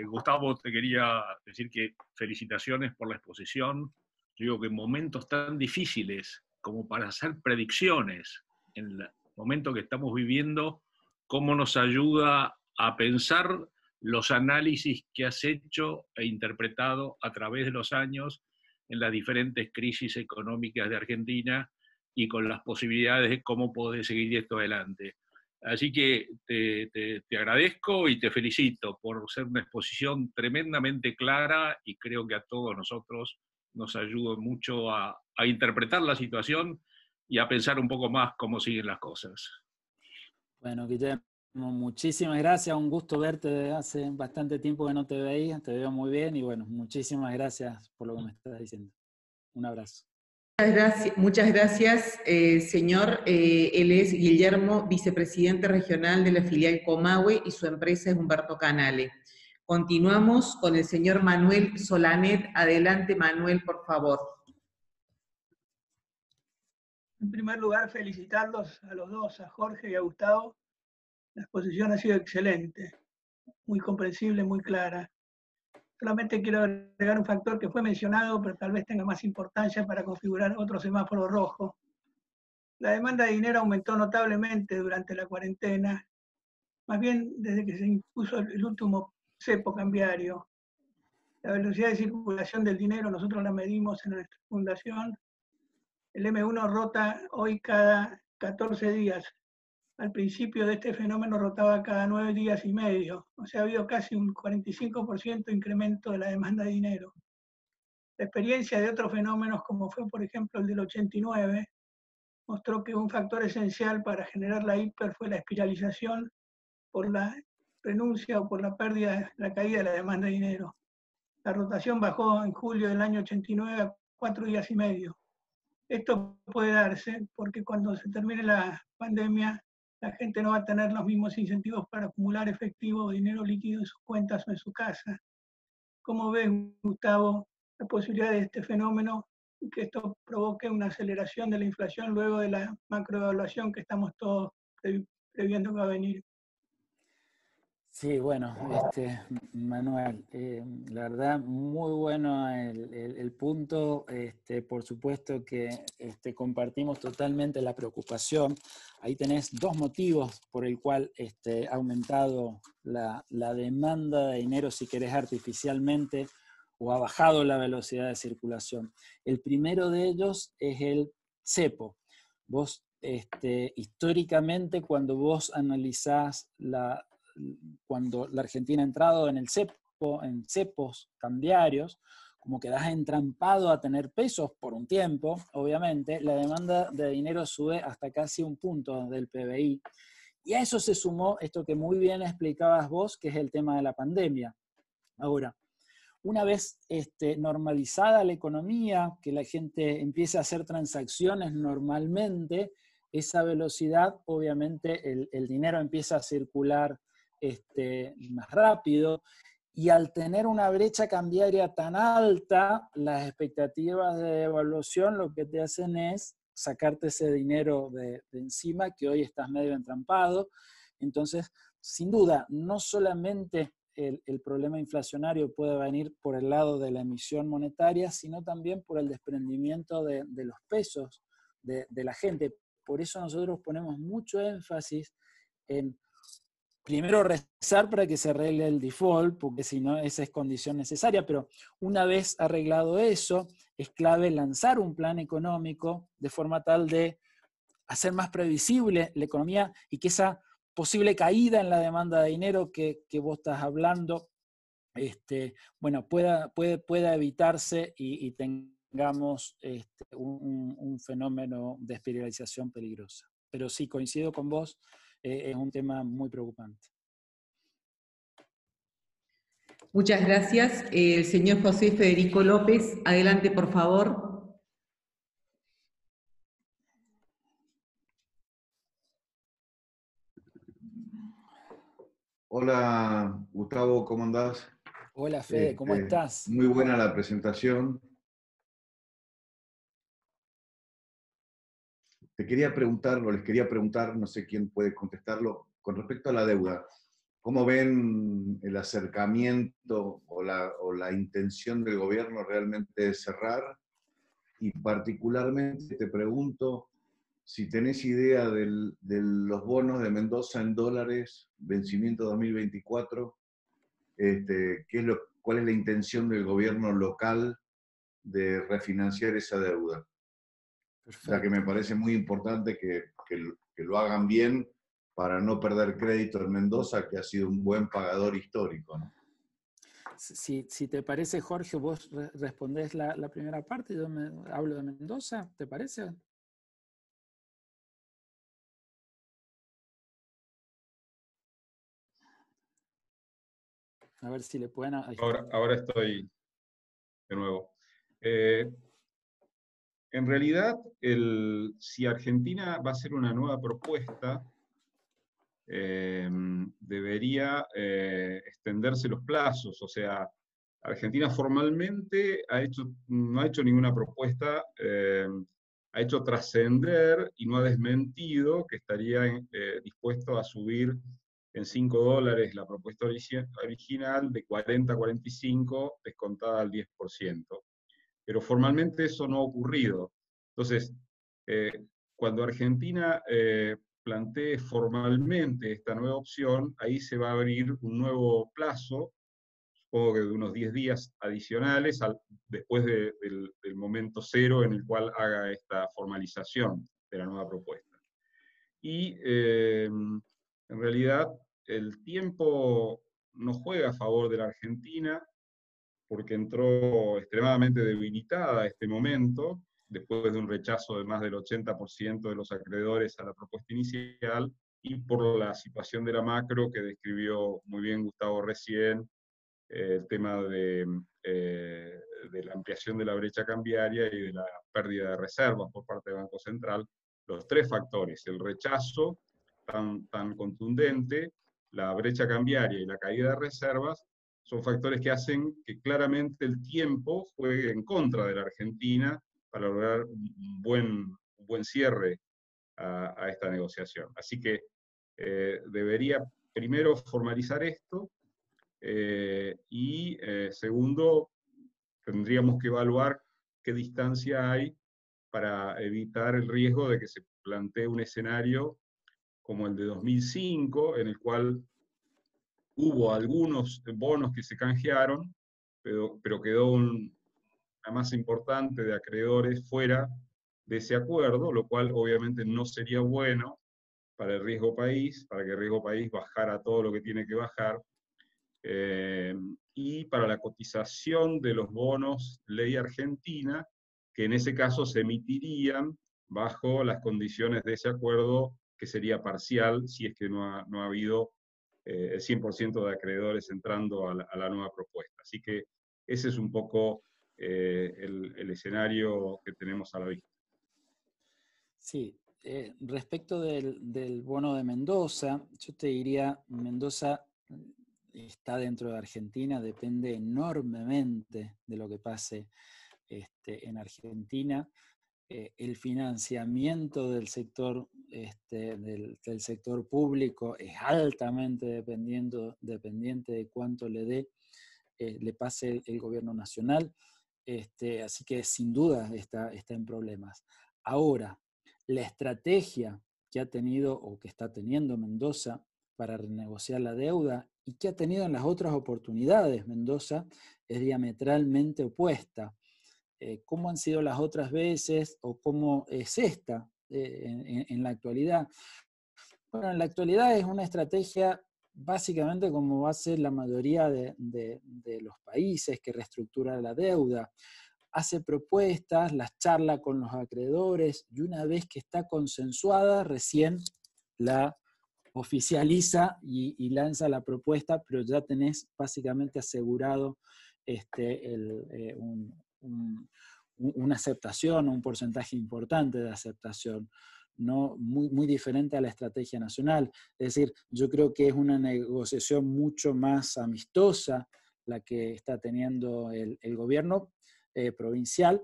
Gustavo, te quería decir que felicitaciones por la exposición. Yo digo que en momentos tan difíciles como para hacer predicciones, en el momento que estamos viviendo, cómo nos ayuda a pensar los análisis que has hecho e interpretado a través de los años en las diferentes crisis económicas de Argentina y con las posibilidades de cómo poder seguir esto adelante. Así que te agradezco y te felicito por ser una exposición tremendamente clara, y creo que a todos nosotros nos ayuda mucho a interpretar la situación y a pensar un poco más cómo siguen las cosas. Bueno, Guillermo, muchísimas gracias, un gusto verte, hace bastante tiempo que no te veía, te veo muy bien y bueno, muchísimas gracias por lo que me estás diciendo. Un abrazo. Muchas gracias, señor. Él es Guillermo, vicepresidente regional de la filial Comahue, y su empresa es Humberto Canale. Continuamos con el señor Manuel Solanet. Adelante, Manuel, por favor. En primer lugar, felicitarlos a los dos, a Jorge y a Gustavo. La exposición ha sido excelente, muy comprensible, muy clara. Solamente quiero agregar un factor que fue mencionado, pero tal vez tenga más importancia para configurar otro semáforo rojo. La demanda de dinero aumentó notablemente durante la cuarentena más bien desde que se impuso el último cepo cambiario. La velocidad de circulación del dinero nosotros la medimos en nuestra fundación. El M1 rota hoy cada 14 días. Al principio de este fenómeno rotaba cada 9 días y medio. O sea, ha habido casi un 45% incremento de la demanda de dinero. La experiencia de otros fenómenos, como fue por ejemplo el del 89, mostró que un factor esencial para generar la hiper fue la espiralización por la renuncia o por la pérdida, la caída de la demanda de dinero. La rotación bajó en julio del año 89 a 4 días y medio. Esto puede darse porque cuando se termine la pandemia, la gente no va a tener los mismos incentivos para acumular efectivo o dinero líquido en sus cuentas o en su casa. ¿Cómo ves, Gustavo, la posibilidad de este fenómeno y que esto provoque una aceleración de la inflación luego de la macroevaluación que estamos todos previendo que va a venir? Sí, bueno, Manuel, la verdad, muy bueno el punto. Por supuesto que compartimos totalmente la preocupación. Ahí tenés dos motivos por el cual ha aumentado la demanda de dinero, si querés, artificialmente, o ha bajado la velocidad de circulación. El primero de ellos es el cepo. Vos, históricamente, cuando vos analizás cuando la Argentina ha entrado en el cepo, en cepos cambiarios, como quedás entrampado a tener pesos por un tiempo, obviamente, la demanda de dinero sube hasta casi un punto del PBI. Y a eso se sumó esto que muy bien explicabas vos, que es el tema de la pandemia. Ahora, una vez normalizada la economía, que la gente empiece a hacer transacciones normalmente, esa velocidad, obviamente, el dinero empieza a circular más rápido, y al tener una brecha cambiaria tan alta, las expectativas de devaluación lo que te hacen es sacarte ese dinero de encima, que hoy estás medio entrampado. Entonces, sin duda, no solamente el problema inflacionario puede venir por el lado de la emisión monetaria, sino también por el desprendimiento de los pesos de la gente. Por eso nosotros ponemos mucho énfasis en primero rezar para que se arregle el default, porque si no, esa es condición necesaria, pero una vez arreglado eso, es clave lanzar un plan económico de forma tal de hacer más previsible la economía y que esa posible caída en la demanda de dinero que vos estás hablando, bueno, pueda evitarse y tengamos un fenómeno de espiralización peligrosa. Pero sí, coincido con vos, es un tema muy preocupante. Muchas gracias. El señor José Federico López, adelante, por favor. Hola, Gustavo, ¿cómo andás? Hola, Fede, ¿cómo estás? Muy buena la presentación. Te quería preguntar, o les quería preguntar, no sé quién puede contestarlo, con respecto a la deuda. ¿Cómo ven el acercamiento o la intención del gobierno realmente de cerrar? Y particularmente te pregunto si tenés idea de los bonos de Mendoza en dólares, vencimiento 2024, ¿cuál es la intención del gobierno local de refinanciar esa deuda? Perfecto. Ya que me parece muy importante que lo hagan bien para no perder crédito en Mendoza, que ha sido un buen pagador histórico, ¿no? Si te parece, Jorge, vos respondés la primera parte, yo hablo de Mendoza, ¿te parece? A ver si le pueden... Ahora estoy de nuevo. En realidad, si Argentina va a hacer una nueva propuesta, debería extenderse los plazos. O sea, Argentina formalmente no ha hecho ninguna propuesta, ha hecho trascender y no ha desmentido que estaría dispuesto a subir en $5 la propuesta original, de 40 a 45, descontada al 10%. Pero formalmente eso no ha ocurrido. Entonces, cuando Argentina plantee formalmente esta nueva opción, ahí se va a abrir un nuevo plazo, supongo que de unos 10 días adicionales, después del momento cero en el cual haga esta formalización de la nueva propuesta. Y en realidad el tiempo no juega a favor de la Argentina, porque entró extremadamente debilitada a este momento, después de un rechazo de más del 80% de los acreedores a la propuesta inicial, y por la situación de la macro que describió muy bien Gustavo recién, el tema de la ampliación de la brecha cambiaria y de la pérdida de reservas por parte del Banco Central, los tres factores, el rechazo tan contundente, la brecha cambiaria y la caída de reservas, son factores que hacen que claramente el tiempo juegue en contra de la Argentina para lograr un buen cierre a esta negociación. Así que debería primero formalizar esto, y segundo, tendríamos que evaluar qué distancia hay para evitar el riesgo de que se plantee un escenario como el de 2005, en el cual hubo algunos bonos que se canjearon, pero quedó una masa importante de acreedores fuera de ese acuerdo, lo cual obviamente no sería bueno para el riesgo país, para que el riesgo país bajara todo lo que tiene que bajar, y para la cotización de los bonos ley argentina, que en ese caso se emitirían bajo las condiciones de ese acuerdo, que sería parcial si es que no ha habido el 100% de acreedores entrando a la nueva propuesta. Así que ese es un poco el escenario que tenemos a la vista. Sí, respecto del bono de Mendoza, yo te diría, Mendoza está dentro de Argentina, depende enormemente de lo que pase en Argentina. El financiamiento del sector, del sector público es altamente dependiente de cuánto le pase el gobierno nacional, así que sin duda está en problemas. Ahora, la estrategia que ha tenido o que está teniendo Mendoza para renegociar la deuda y que ha tenido en las otras oportunidades Mendoza es diametralmente opuesta. ¿Cómo han sido las otras veces o cómo es esta en la actualidad? Bueno, en la actualidad es una estrategia básicamente como va a ser la mayoría de los países que reestructuran la deuda. Hace propuestas, las charla con los acreedores y una vez que está consensuada recién la oficializa y lanza la propuesta, pero ya tenés básicamente asegurado una aceptación, un porcentaje importante de aceptación, ¿no? Muy diferente a la estrategia nacional. Es decir, yo creo que es una negociación mucho más amistosa la que está teniendo el gobierno provincial,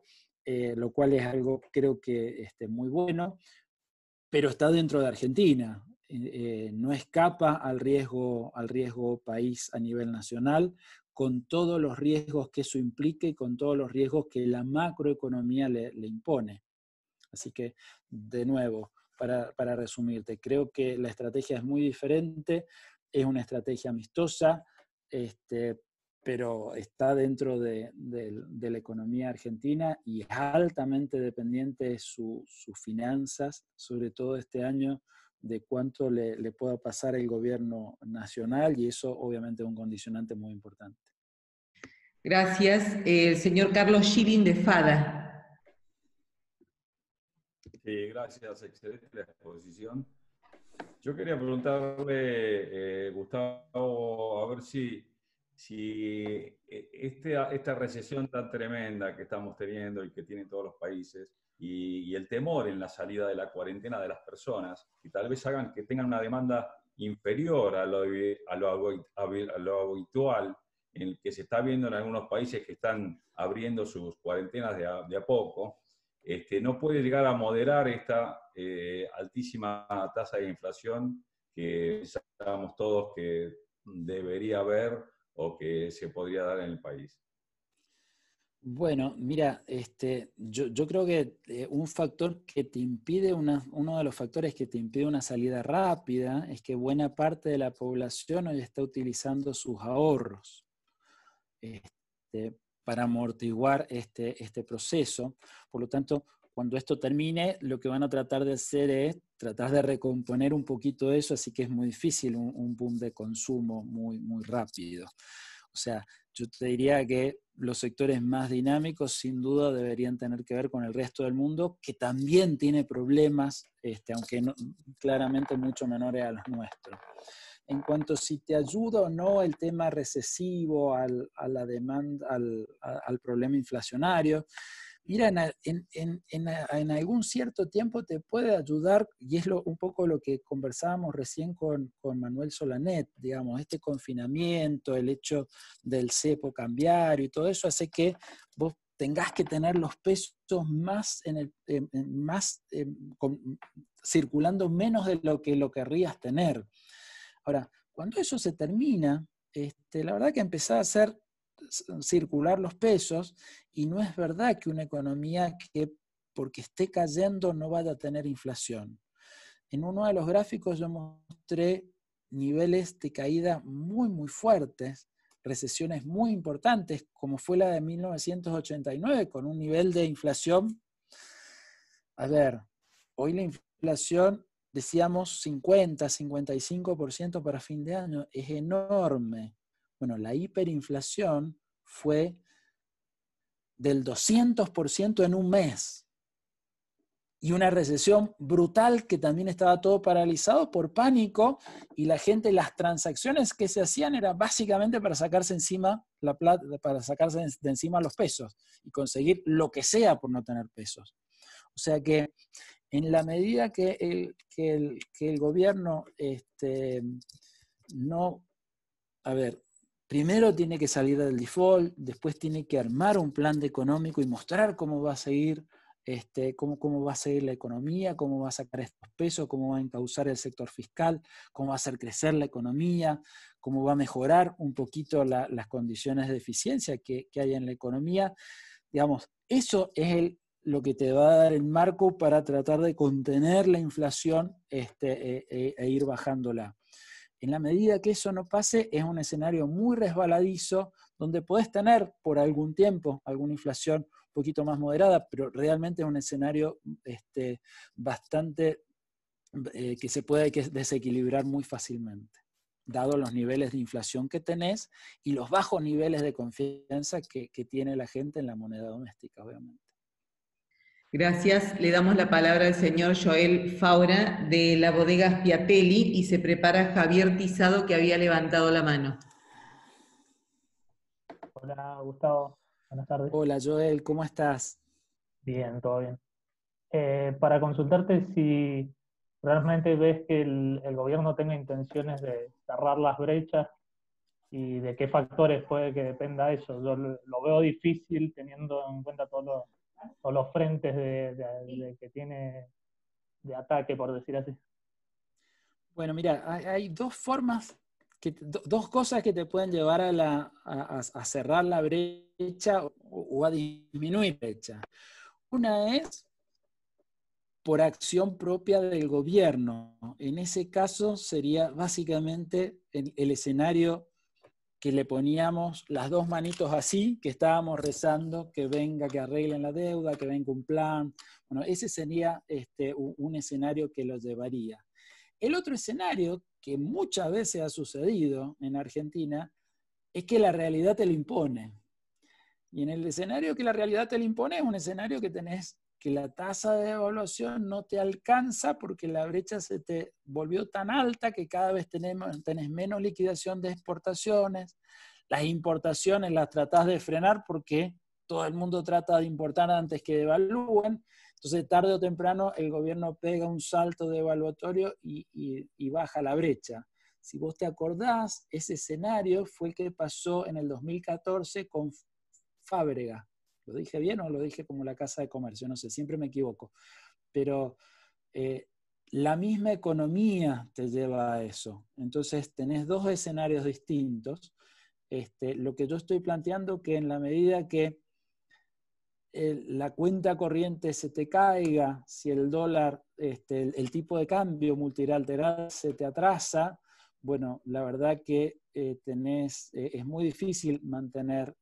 lo cual es algo creo que muy bueno, pero está dentro de Argentina. No escapa al riesgo país a nivel nacional, con todos los riesgos que eso implica y con todos los riesgos que la macroeconomía le impone. Así que, de nuevo, para resumirte, creo que la estrategia es muy diferente, es una estrategia amistosa, pero está dentro de la economía argentina y es altamente dependiente de sus finanzas, sobre todo este año, de cuánto le pueda pasar el gobierno nacional, y eso obviamente es un condicionante muy importante. Gracias. El señor Carlos Schilling de FADA. Sí, gracias. Excelente la exposición. Yo quería preguntarle, Gustavo, a ver si esta recesión tan tremenda que estamos teniendo y que tienen todos los países, y el temor en la salida de la cuarentena de las personas, que tal vez hagan que tengan una demanda inferior a lo habitual, en el que se está viendo en algunos países que están abriendo sus cuarentenas de a poco, no puede llegar a moderar esta altísima tasa de inflación que pensábamos todos que debería haber o que se podría dar en el país. Bueno, mira, yo creo que un factor que te impide, uno de los factores que te impide una salida rápida es que buena parte de la población hoy está utilizando sus ahorros para amortiguar este proceso. Por lo tanto, cuando esto termine, lo que van a tratar de hacer es tratar de recomponer un poquito eso, así que es muy difícil un boom de consumo muy, muy rápido. O sea, yo te diría que los sectores más dinámicos sin duda deberían tener que ver con el resto del mundo, que también tiene problemas, aunque no, claramente mucho menores a los nuestros. En cuanto a si te ayuda o no el tema recesivo a la demanda, al problema inflacionario, mira, en algún cierto tiempo te puede ayudar, y es un poco lo que conversábamos recién con Manuel Solanet, digamos, este confinamiento, el hecho del cepo cambiario y todo eso hace que vos tengas que tener los pesos más, circulando menos de lo que lo querrías tener. Ahora, cuando eso se termina, la verdad que empezás a hacer circular los pesos, y no es verdad que una economía que porque esté cayendo no vaya a tener inflación. En uno de los gráficos yo mostré niveles de caída muy, muy fuertes, recesiones muy importantes, como fue la de 1989, con un nivel de inflación. A ver, hoy la inflación, decíamos 50, 55% para fin de año, es enorme. Bueno, la hiperinflación fue del 200% en un mes. Y una recesión brutal que también estaba todo paralizado por pánico, y la gente, las transacciones que se hacían eran básicamente para sacarse encima la plata, para sacarse de encima los pesos y conseguir lo que sea por no tener pesos. O sea que en la medida que el gobierno primero tiene que salir del default, después tiene que armar un plan económico y mostrar cómo va a seguir, cómo va a seguir la economía, cómo va a sacar estos pesos, cómo va a encauzar el sector fiscal, cómo va a hacer crecer la economía, cómo va a mejorar un poquito las condiciones de eficiencia que hay en la economía. Digamos, eso es lo que te va a dar el marco para tratar de contener la inflación e ir bajándola. En la medida que eso no pase, es un escenario muy resbaladizo, donde podés tener por algún tiempo alguna inflación un poquito más moderada, pero realmente es un escenario bastante que se puede desequilibrar muy fácilmente, dado los niveles de inflación que tenés y los bajos niveles de confianza que tiene la gente en la moneda doméstica, obviamente. Gracias. Le damos la palabra al señor Joel Faura de la bodega Spiatelli, y se prepara Javier Tizado, que había levantado la mano. Hola Gustavo, buenas tardes. Hola Joel, ¿cómo estás? Bien, todo bien. Para consultarte si realmente ves que el gobierno tenga intenciones de cerrar las brechas y de qué factores puede que dependa eso. Yo lo veo difícil teniendo en cuenta todos los frentes que tiene de ataque, por decir así. Bueno, mira, hay dos formas, dos cosas que te pueden llevar a cerrar la brecha o a disminuir la brecha. Una es por acción propia del gobierno. En ese caso sería básicamente el escenario que le poníamos las dos manitos así, que estábamos rezando que venga, que arreglen la deuda, que venga un plan. Bueno, ese sería un escenario que lo llevaría. El otro escenario, que muchas veces ha sucedido en Argentina, es que la realidad te lo impone. Y en el escenario que la realidad te lo impone, es un escenario que tenés que la tasa de devaluación no te alcanza porque la brecha se te volvió tan alta que cada vez tenés menos liquidación de exportaciones. Las importaciones las tratás de frenar porque todo el mundo trata de importar antes que devalúen. Entonces, tarde o temprano, el gobierno pega un salto devaluatorio y baja la brecha. Si vos te acordás, ese escenario fue el que pasó en el 2014 con Fábrega. ¿Lo dije bien o lo dije como la Casa de Comercio? No sé, siempre me equivoco. Pero la misma economía te lleva a eso. Entonces, tenés dos escenarios distintos. Lo que yo estoy planteando que en la medida que la cuenta corriente se te caiga, si el dólar, el tipo de cambio multilateral se te atrasa, bueno, la verdad que es muy difícil mantener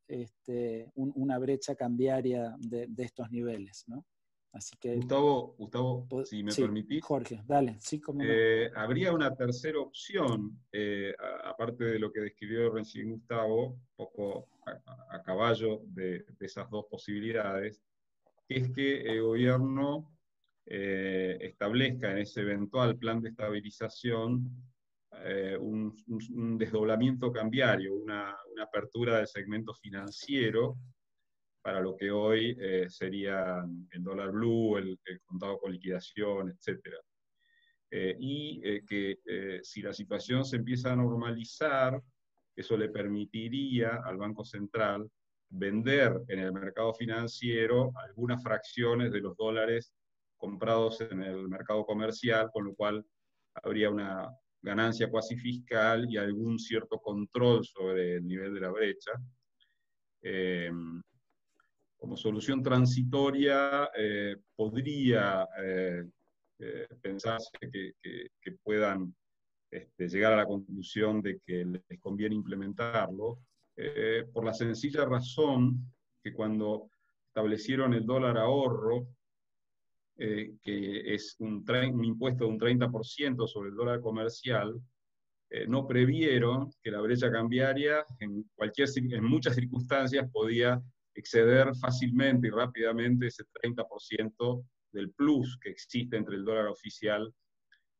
una brecha cambiaria de estos niveles, ¿no? Así que, Gustavo, si me sí, permitís, Jorge, dale, sí, cómo no. habría una tercera opción, aparte de lo que describió recién Gustavo, un poco a caballo de esas dos posibilidades, que es que el gobierno establezca en ese eventual plan de estabilización un desdoblamiento cambiario, una apertura del segmento financiero para lo que hoy sería el dólar blue, el contado con liquidación, etc. Que si la situación se empieza a normalizar, eso le permitiría al Banco Central vender en el mercado financiero algunas fracciones de los dólares comprados en el mercado comercial, con lo cual habría una ganancia cuasi fiscal y algún cierto control sobre el nivel de la brecha. Como solución transitoria podría pensarse que puedan llegar a la conclusión de que les conviene implementarlo, por la sencilla razón que cuando establecieron el dólar ahorro, que es un impuesto de un 30% sobre el dólar comercial, no previeron que la brecha cambiaria en muchas circunstancias podía exceder fácilmente y rápidamente ese 30% del plus que existe entre el dólar oficial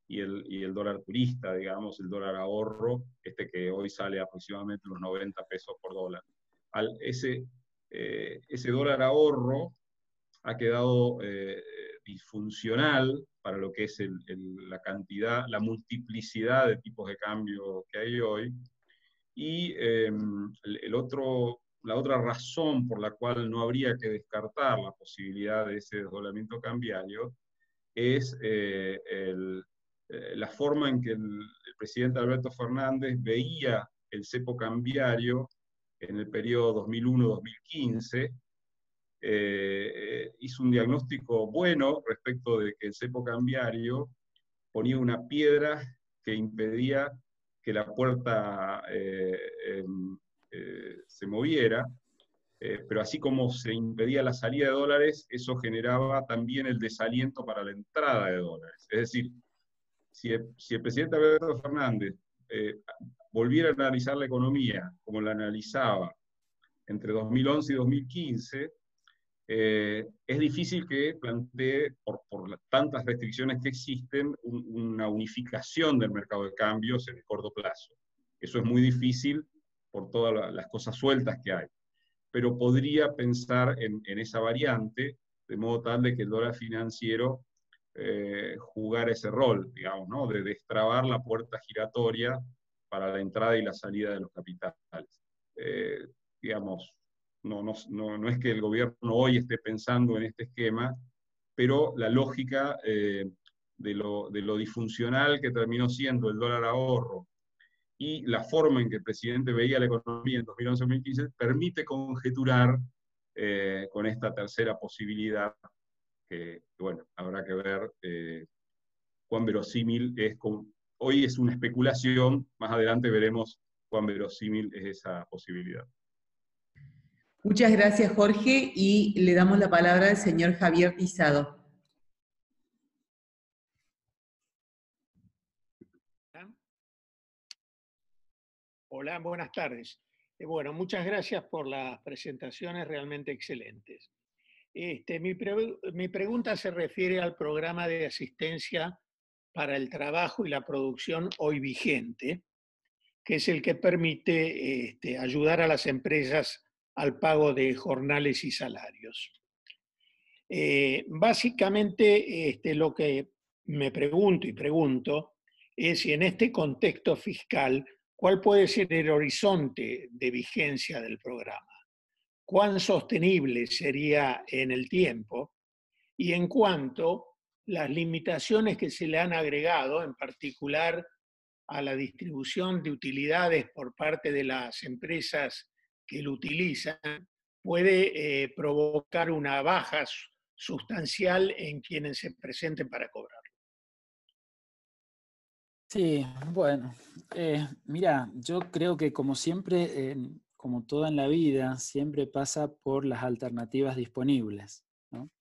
y el dólar turista, digamos, el dólar ahorro, que hoy sale aproximadamente unos 90 pesos por dólar. Ese dólar ahorro ha quedado disfuncional para lo que es la cantidad, la multiplicidad de tipos de cambio que hay hoy. Y la otra razón por la cual no habría que descartar la posibilidad de ese desdoblamiento cambiario es la forma en que el presidente Alberto Fernández veía el cepo cambiario en el periodo 2001-2015. Hizo un diagnóstico bueno respecto de que el cepo cambiario ponía una piedra que impedía que la puerta se moviera, pero así como se impedía la salida de dólares, eso generaba también el desaliento para la entrada de dólares. Es decir, si el presidente Alberto Fernández volviera a analizar la economía como la analizaba entre 2011 y 2015, es difícil que plantee, por las tantas restricciones que existen, una unificación del mercado de cambios en el corto plazo. Eso es muy difícil por todas las cosas sueltas que hay. Pero podría pensar en esa variante, de modo tal de que el dólar financiero jugara ese rol, digamos, ¿no? De destrabar la puerta giratoria para la entrada y la salida de los capitales. Digamos, no es que el gobierno hoy esté pensando en este esquema, pero la lógica de lo disfuncional que terminó siendo el dólar ahorro y la forma en que el presidente veía la economía en 2011-2015 permite conjeturar con esta tercera posibilidad, que bueno, habrá que ver cuán verosímil es. Hoy es una especulación, más adelante veremos cuán verosímil es esa posibilidad. Muchas gracias, Jorge, y le damos la palabra al señor Javier Pisado. Hola, buenas tardes. Bueno, muchas gracias por las presentaciones realmente excelentes. Mi pregunta se refiere al programa de asistencia para el trabajo y la producción hoy vigente, que es el que permite ayudar a las empresas al pago de jornales y salarios. Básicamente, lo que me pregunto es si en este contexto fiscal, ¿cuál puede ser el horizonte de vigencia del programa? ¿Cuán sostenible sería en el tiempo? Y en cuanto las limitaciones que se le han agregado, en particular a la distribución de utilidades por parte de las empresas que lo utilizan, puede provocar una baja sustancial en quienes se presenten para cobrar. Sí, bueno, mira, yo creo que como siempre, como todo en la vida, siempre pasa por las alternativas disponibles, ¿no?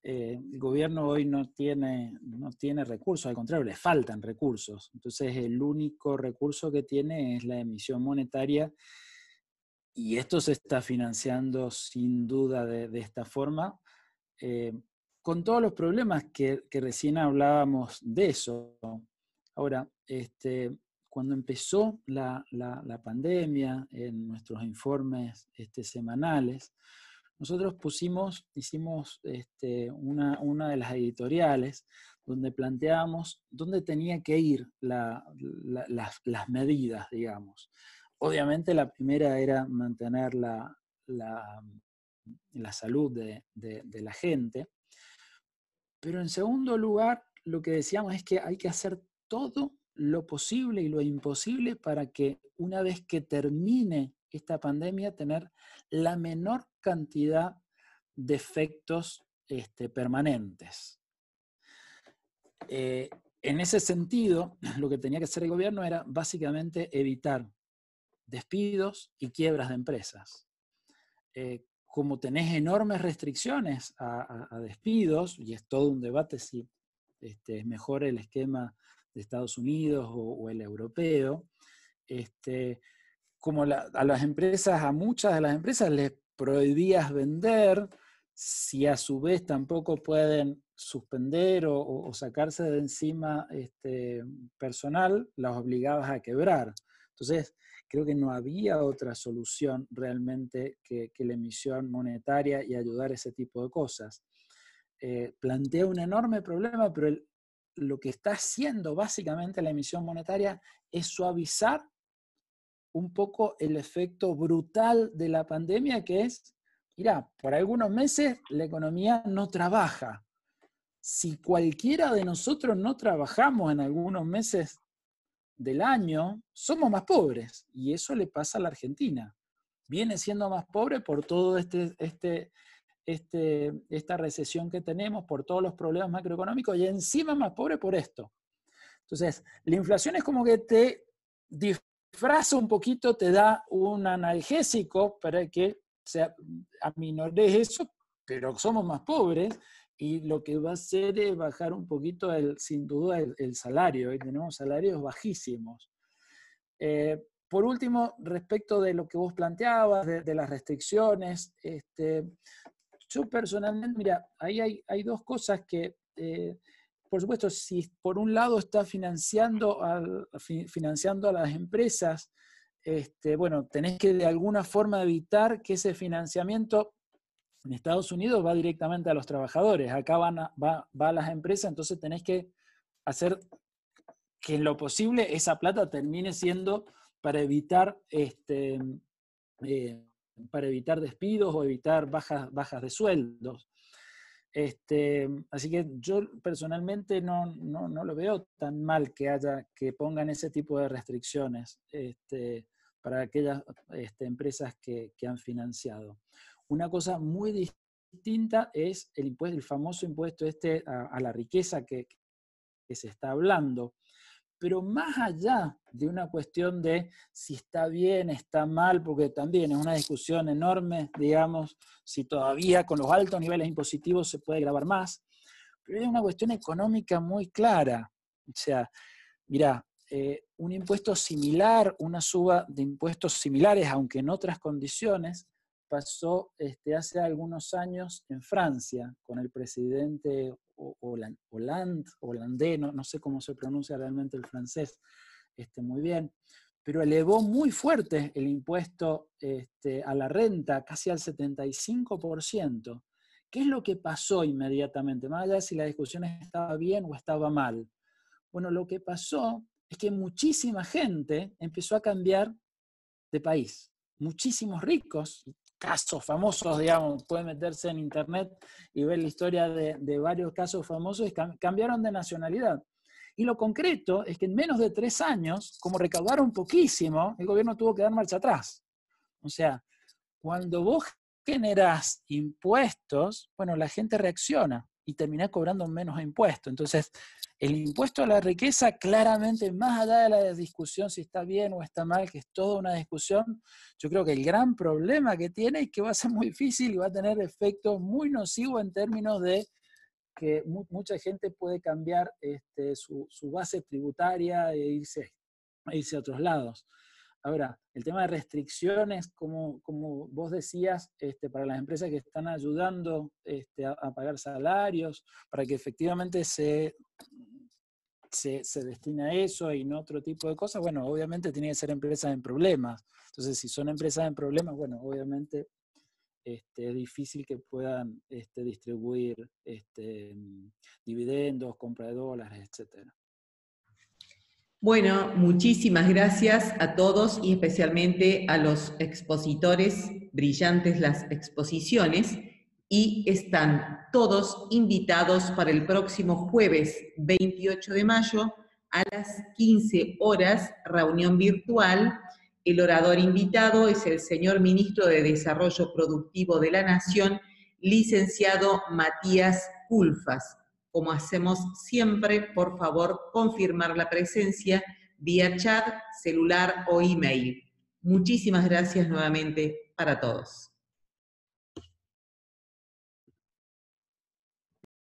El gobierno hoy no tiene recursos, al contrario, le faltan recursos. Entonces el único recurso que tiene es la emisión monetaria y esto se está financiando sin duda de esta forma, con todos los problemas que recién hablábamos de eso. Ahora, cuando empezó la pandemia, en nuestros informes semanales, nosotros hicimos una de las editoriales donde planteábamos dónde tenía que ir las medidas, digamos. Obviamente la primera era mantener la salud de la gente, pero en segundo lugar lo que decíamos es que hay que hacer todo lo posible y lo imposible para que una vez que termine esta pandemia tener la menor cantidad de efectos permanentes. En ese sentido, lo que tenía que hacer el gobierno era básicamente evitar despidos y quiebras de empresas. Como tenés enormes restricciones a despidos, y es todo un debate si es mejor el esquema de Estados Unidos o el europeo, como a las empresas, a muchas de las empresas les prohibías vender, si a su vez tampoco pueden suspender o sacarse de encima personal, las obligabas a quebrar. Entonces, creo que no había otra solución realmente que la emisión monetaria y ayudar a ese tipo de cosas. Plantea un enorme problema, pero lo que está haciendo básicamente la emisión monetaria es suavizar un poco el efecto brutal de la pandemia, que es, mirá, por algunos meses la economía no trabaja. Si cualquiera de nosotros no trabajamos en algunos meses del año, somos más pobres, y eso le pasa a la Argentina. Viene siendo más pobre por todo esta recesión que tenemos, por todos los problemas macroeconómicos, y encima más pobre por esto. Entonces, la inflación es como que te disfraza un poquito, te da un analgésico para que se aminore eso, pero somos más pobres, y lo que va a hacer es bajar un poquito, sin duda, el salario. Hoy tenemos salarios bajísimos. Por último, respecto de lo que vos planteabas, de las restricciones, yo personalmente, mira, ahí hay dos cosas que, por supuesto, si por un lado está financiando a las empresas, bueno, tenés que de alguna forma evitar que ese financiamiento en Estados Unidos va directamente a los trabajadores, acá va a las empresas, entonces tenés que hacer que en lo posible esa plata termine siendo para evitar despidos o evitar bajas de sueldos. Así que yo personalmente no lo veo tan mal que pongan ese tipo de restricciones para aquellas empresas que han financiado. Una cosa muy distinta es el famoso impuesto a la riqueza que se está hablando. Pero más allá de una cuestión de si está bien, está mal, porque también es una discusión enorme, digamos, si todavía con los altos niveles impositivos se puede grabar más, pero hay una cuestión económica muy clara. O sea, mirá, un impuesto similar, una suba de impuestos similares, aunque en otras condiciones, pasó hace algunos años en Francia, con el presidente Hollande, no sé cómo se pronuncia realmente el francés, muy bien, pero elevó muy fuerte el impuesto a la renta, casi al 75%. ¿Qué es lo que pasó inmediatamente? Más allá de si la discusión estaba bien o estaba mal. Bueno, lo que pasó es que muchísima gente empezó a cambiar de país. Muchísimos ricos, casos famosos, digamos, pueden meterse en internet y ver la historia de varios casos famosos, cambiaron de nacionalidad. Y lo concreto es que en menos de 3 años, como recaudaron poquísimo, el gobierno tuvo que dar marcha atrás. O sea, cuando vos generás impuestos, bueno, la gente reacciona y termina cobrando menos impuestos. Entonces, el impuesto a la riqueza, claramente, más allá de la discusión si está bien o está mal, que es toda una discusión, yo creo que el gran problema que tiene es que va a ser muy difícil y va a tener efectos muy nocivos en términos de que mucha gente puede cambiar su base tributaria e irse a otros lados. Ahora, el tema de restricciones, como vos decías, para las empresas que están ayudando a pagar salarios, para que efectivamente se destine a eso y no otro tipo de cosas, bueno, obviamente tiene que ser empresas en problemas. Entonces, si son empresas en problemas, bueno, obviamente es difícil que puedan distribuir dividendos, compra de dólares, etcétera. Bueno, muchísimas gracias a todos y especialmente a los expositores, brillantes las exposiciones, y están todos invitados para el próximo jueves 28 de mayo a las 15 horas, reunión virtual. El orador invitado es el señor Ministro de Desarrollo Productivo de la Nación, licenciado Matías Culfas. Como hacemos siempre, por favor, confirmar la presencia vía chat, celular o email. Muchísimas gracias nuevamente para todos.